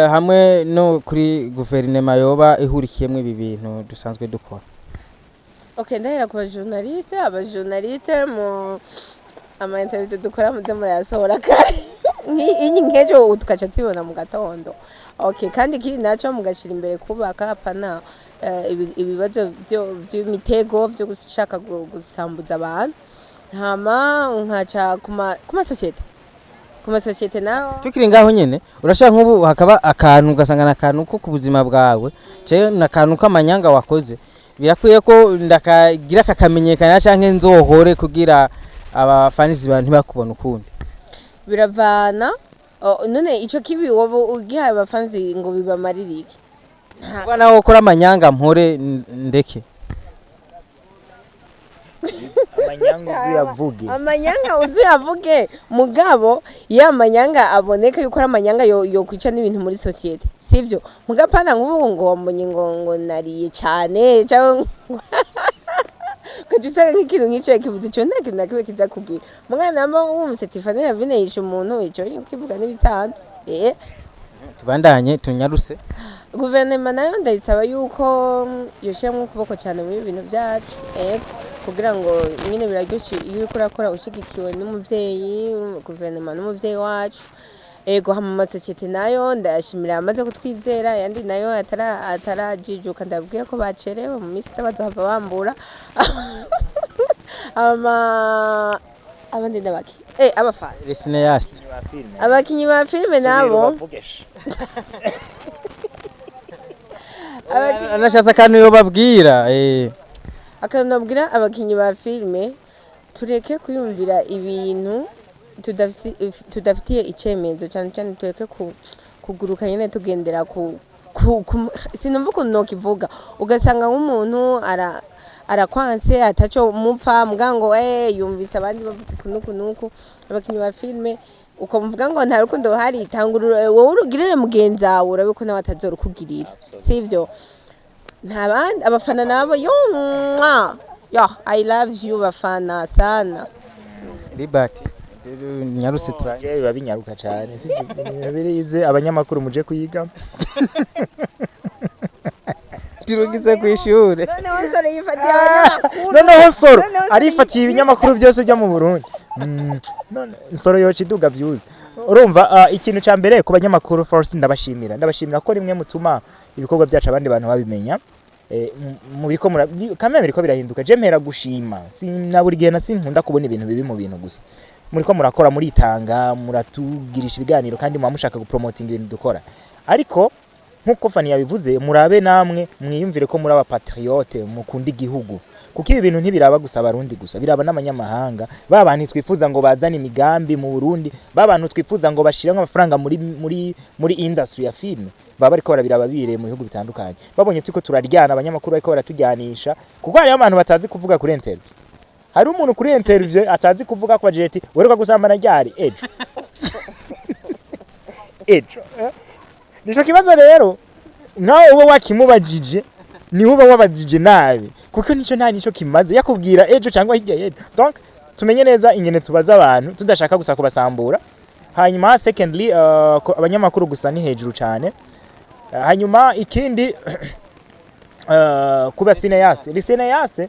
Speaker 3: hamwe no kuri guverinoma yoba ihurikiyemo ibi bintu dusanzwe dukora
Speaker 2: okay ndahera ku aba journaliste mu ama interview dukora mu zemo yasohora kare iyi nkejo tukaca tibona mu gatondo okay kandi kiri naco mugashira imbere kubaka pana ibibazo by'imitego byo gushaka gusambuza abantu hama nkaca kuma societe naho
Speaker 3: tukiri ngaho nyene urashaka nk'ubu hakaba akantu ugasangana akantu ko kubuzima bwawe je nakantu kamanyanga wakoze birakwiye ko ndakagira kakamenyekana canke nzohore kugira abafanizi bantu bakubona ukundi
Speaker 2: biravana none ico kibi wobo ugihaye abafanzi ngo bibamaririke
Speaker 3: bana wo kora amanyanga mpore ndeke
Speaker 1: amanyanga
Speaker 2: uzuyavuge mugabo ya amanyanga aboneka yuko amanyanga yo kwica n'ibintu muri societe sivyo mugapana nk'ubu ngo wambonye ngo nariye cyane cyangwa kujisa nk'ikintu nk'icyo kivuze cyo nta kintu nakiwe kiza kugira mwana mba wumse Tiffany Vine yishe umuntu ico kivuga n'ibisanzwe
Speaker 3: tubandanye tunyaruse
Speaker 2: guverinoma nayo ndayisaba yuko yoshyiramo ukuboko cyane muri ibintu byacu kugira ngo nyine biraryoshye iyo uriko urakora ushigikiwe n'umuvyeyi guverinoma n'umuvyeyi wacu ego hama amasosiyete nayo ndayashimira amaze kutwizera yandi nayo atarajijuka ndabwiye ko bacerewe mu minsi bazohava bambura abandi ndabaki abafana
Speaker 3: Cineaste
Speaker 2: abakinyi ba filme nabo
Speaker 3: anashatse akantu yo babwira
Speaker 2: akantu nabwira abakinyi ba filme tureke kuyumvira ibintu tudafitiye icemezo cyane cyane tureke kuguruka nyene tugendera sinumva ukuntu nokivuga ugasanga nk'umuntu arakwanse ataco mupfa mugango yumvise abandi bavuga nuku abakinyi ba filme ukamuvuga ngo nta rukundo hari tangurura wowe urugirire mugenzi wawe urabiko nawe atazorukugirira sivyo nta bandi abafana nabo yo I love you bafana sana
Speaker 3: Libert nyaruse turanye
Speaker 1: biba binyaruka cyane birize abanyamakuru muje kuyiga
Speaker 3: turugize kw'ishure
Speaker 2: noneho
Speaker 1: soro arifatiye ibinyamakuru byose byo mu Burundi none soro yoci duga views urumva ikintu ca mbere ku banyamakuru force ndabashimira ko rimwe mutuma ibikorwa byacu abandi bantu babimenya mu biko kamera biriko birahinduka je mpera gushima sinaburi gihe nasinkunda kubona ibintu bibi mu bintu gusa muriko murakora muri itanga muratugirisha ibiganiro kandi mushaka gupromoting ibintu dukora ariko nkuko Fani yabivuze murabe namwe mwiyumvire ko muri abapatriote mukunda igihugu kuko ibi bintu ntibiraba gusa abarundi gusa biraba n'abanyamahanga babantu twifuza ngo bazane imigambi mu Burundi babantu twifuza ngo bashire amafaranga muri industry ya film baba ariko barabiraba bire mu bihugu bitandukanye babonye tuko turaryana abanyamakuru ariko baratujyanisha kuko hari abantu batazi kuvuga kuri interview hari umuntu kuri interview atazi kuvuga kwa jeti wereka gusambana ryari ejo nico kibazo rero nawe wowe wakimubajije ni uba wabajije nabi kuko nico nta nico kimaze yakubwira ejo cyangwa hirya ejo donc tumenye neza ingene tubaza abantu tudashaka gusa kubasambura hanyuma secondly abanyamakuru gusa ni hejuru cyane hanyuma ikindi kuba cineaste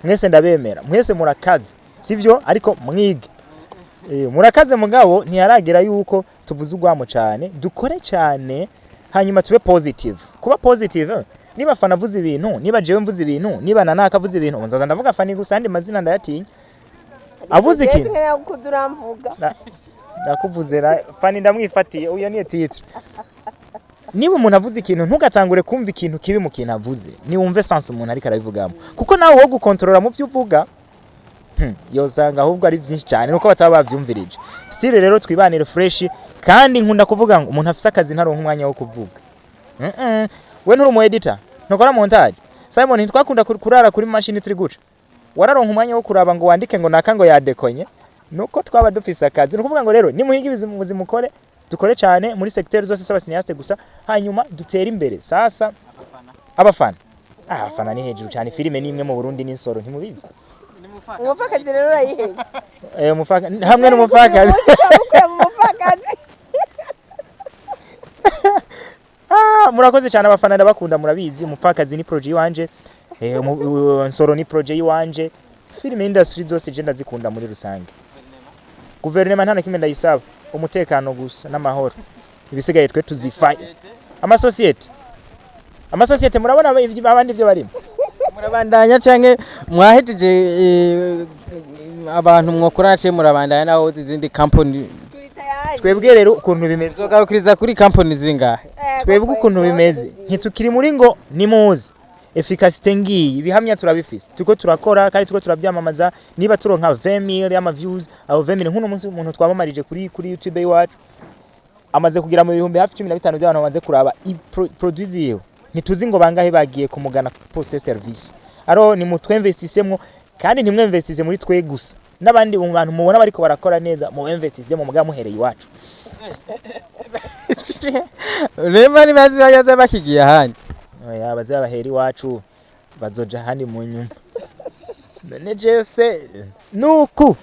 Speaker 1: mwese ndabemera mwese murakaze sivyo ariko mwige murakaze mugabo ntiyaragera yuko tuvuze ugwamo cyane dukore cyane hanyuma tube positive kuba positive niba Fana avuze ibintu niba jewe mvuze ibintu niba nanaka avuze ibintu nzoza ndavuga Fani gusa andi mazina ndayatinya avuze iki ndakuvuze Fani ndamwifatiye uyo niye titre niba umuntu avuze ikintu ntugatangure kumva ikintu kibi mu kintu avuze ni wumve sense umuntu ariko arabivugamo kuko nawe wo gukontorora mu byo uvuga yosanga ahubwo ari byinshi cyane nuko bataba bavyumvirije style rero twibanire fresh kandi nkunda kuvuga ngo umuntu afise akazi ntaronka umwanya wo kuvuga we nturi mu editor nokora montage Simon ntitwakunda kurara kuri machine turi guca wararonka umwanya wo kuraba ngo wandike ngo nakango yadekonye nuko twaba dufise akazi nukuvuga ngo rero nimuhige ubuzima ukore dukore cyane muri secteur zose s'abasinyase gusa hanyuma dutera imbere sasa abafana abafana ni hejuru cyane filime nimwe mu Burundi n'insoro ntimubizi
Speaker 2: umupfakazi rero urayiheze
Speaker 1: hamwe n'umupfakazi murakoze cyane abafana ndabakunda murabizi umupfakazi ni project wanje nsoro ni project wanje filime industry zose je ndazikunda muri rusange guverinoma nta nakimwe ndayisaba umutekano gusa n'amahoro ibisigaye twe tuzifanye amasosiyete murabona abandi byo barimo
Speaker 3: murabandanya canke mwahejeje abantu mwokorana cye murabandanya naho izindi company
Speaker 1: twebwe rero ukuntu bimeze
Speaker 3: zogarukiriza kuri company zingahe
Speaker 1: twebwe ukuntu bimeze ntitukiri muri ngo nimuzi efficacité ngiyi bihamya turabifise tuko turakora kandi tuko turabyamamaza niba turonka 20,000 y'ama views aho 20,000 nkuno munsi umuntu twamamarije kuri YouTube iwacu amaze kugira mu bihumbi hafi 15 by'abantu bamaze kuraba produce yewe ntituzi ngo bangahe bagiye kumugana poste service aro ni mutwe investissemwo kandi nimwe investise muri twe gusa n'abandi bantu mubona bariko barakora neza mu investise mu muga muhereye iwacu
Speaker 3: rema ni bazi bayaza bakigiye ahandi
Speaker 1: oya bazabahera iwacu bazoja handi mu nyuma nejese nuku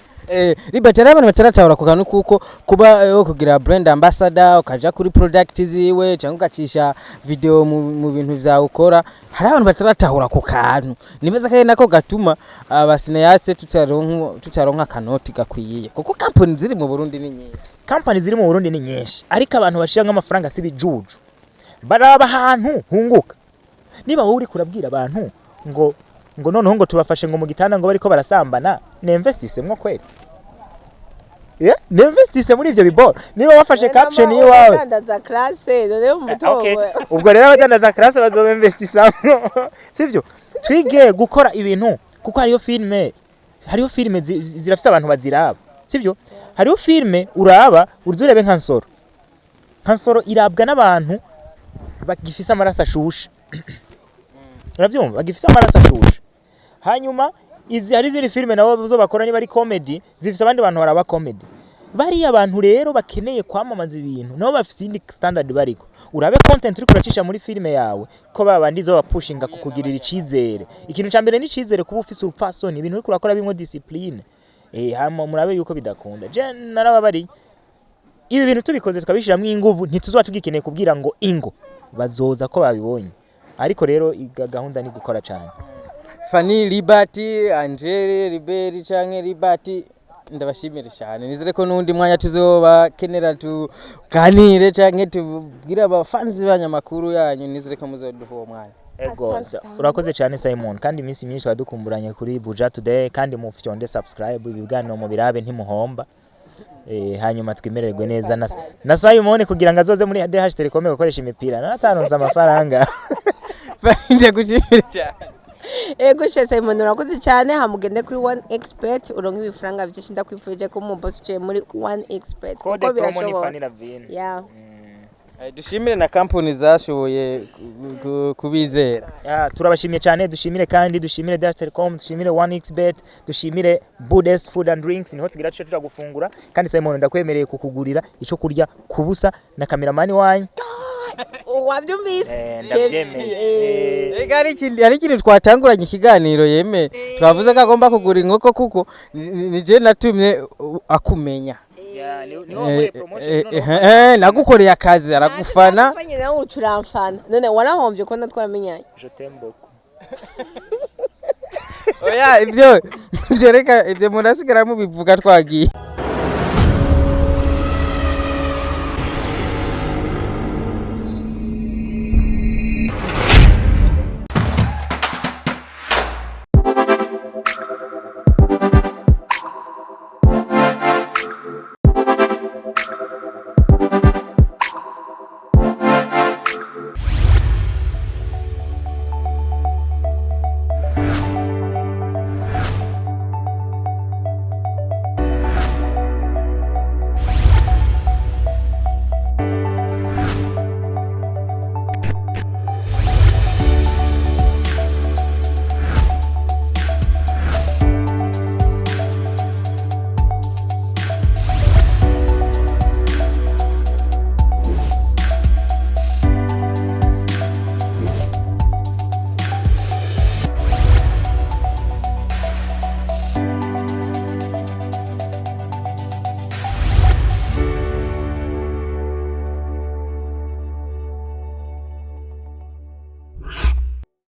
Speaker 3: Libert ari abantu bataratahura ku kantu kuko kuba kugira brand ambassador ukaja kuri product ziwe cyangwa ugacisha video mu bintu vyawe ukora hari abantu bataratahura ku kantu nibeza kandi nako gatuma abasinayase tutaronka kanoti gakwiye kuko company ziri mu Burundi ni nyinshi ariko abantu bashira nk'amafaranga sibijuju baraba ahantu hunguka niba wowe uri kurabwira abantu ngo noneho ngo tubafashe ngo mu gitanda ngo bariko barasambana ne investisse mwo kweli ne investisse muri ivyo biboro niba wafashe caption yiwawe
Speaker 2: dandaza classe dore umutongo
Speaker 1: ubwo rero abadandaza classe bazobe investissa sivyo twige gukora ibintu kuko hariyo filme zirafise abantu baziraba sivyo hariyo filme uraba urzurebe nkansoro irabwa n'abantu bagifisa amaraso ashusha uravyumva bagifisa amaraso ashusha hanyuma hari ziri filme nabo zo bakora niba ari comedy zifise abandi bantu baraba comedy bari abantu rero bakeneye kwamamaza ibintu nabo bafise indi standard bariko urabe content uri kuracisha muri filme yawe ko babandi zo bapushinga kukugirira icizere ikintu cyambere ni cizere kuba ufise urupfasoni ibintu uri kurakora bimwe discipline hama murabe yuko bidakunda je narababari ibi bintu tubikoze tukabishiramwe inguvu ntituzoba tugikeneye kubwira ngo ingo bazoza ko babibonye ariko rero gahunda ni gukora cyane
Speaker 3: Fanny Libert Angele Libert canke Libert ndabashimire cyane nizere ko nundi mwanya tuzoba kenera tuganire canke tubwira abafanzi banyamakuru yanyu nizere ko muzoduha uwo mwanya
Speaker 1: ego urakoze cyane Simon kandi iminsi myinshi wadukumburanye kuri Buja Today kandi mufyonde subscribe ibiganiro mu birabe ntimuhomba hanyuma twimererwe neza na Simon kugira ngo azoze muri DH Telecom gukoresha imipira natanonza amafaranga
Speaker 3: Nje gushimira cyane
Speaker 2: ego Simon urakoze cyane hamugende kuri 1expert uronka ibifaranga byinshi ndakwifurije ko mu boss uciye muri 1expert
Speaker 1: kuko birashoboka
Speaker 2: yeah
Speaker 3: dushimire na company zashoboye kubizera
Speaker 1: turabashimiye cyane dushimire kandi dushimire DH Telecom dushimire 1xbet dushimire Buddhist Food and Drinks niho tugira cyo turagufungura kandi Simon ndakwemereye kukugurira ico kurya kubusa na cameraman wanyu
Speaker 2: wabyumvise
Speaker 3: ari kintu twatanguranye ikiganiro yeme twavuze ko agomba kugura inkoko kuko nije natumye akumenya nagukoreye akazi aragufana
Speaker 2: nawe ucuramfana none warahombye ko natwaramenyanye
Speaker 1: je t'aime beaucoup
Speaker 3: oya ibyo reka ibyo murasigara mubivuga twagiye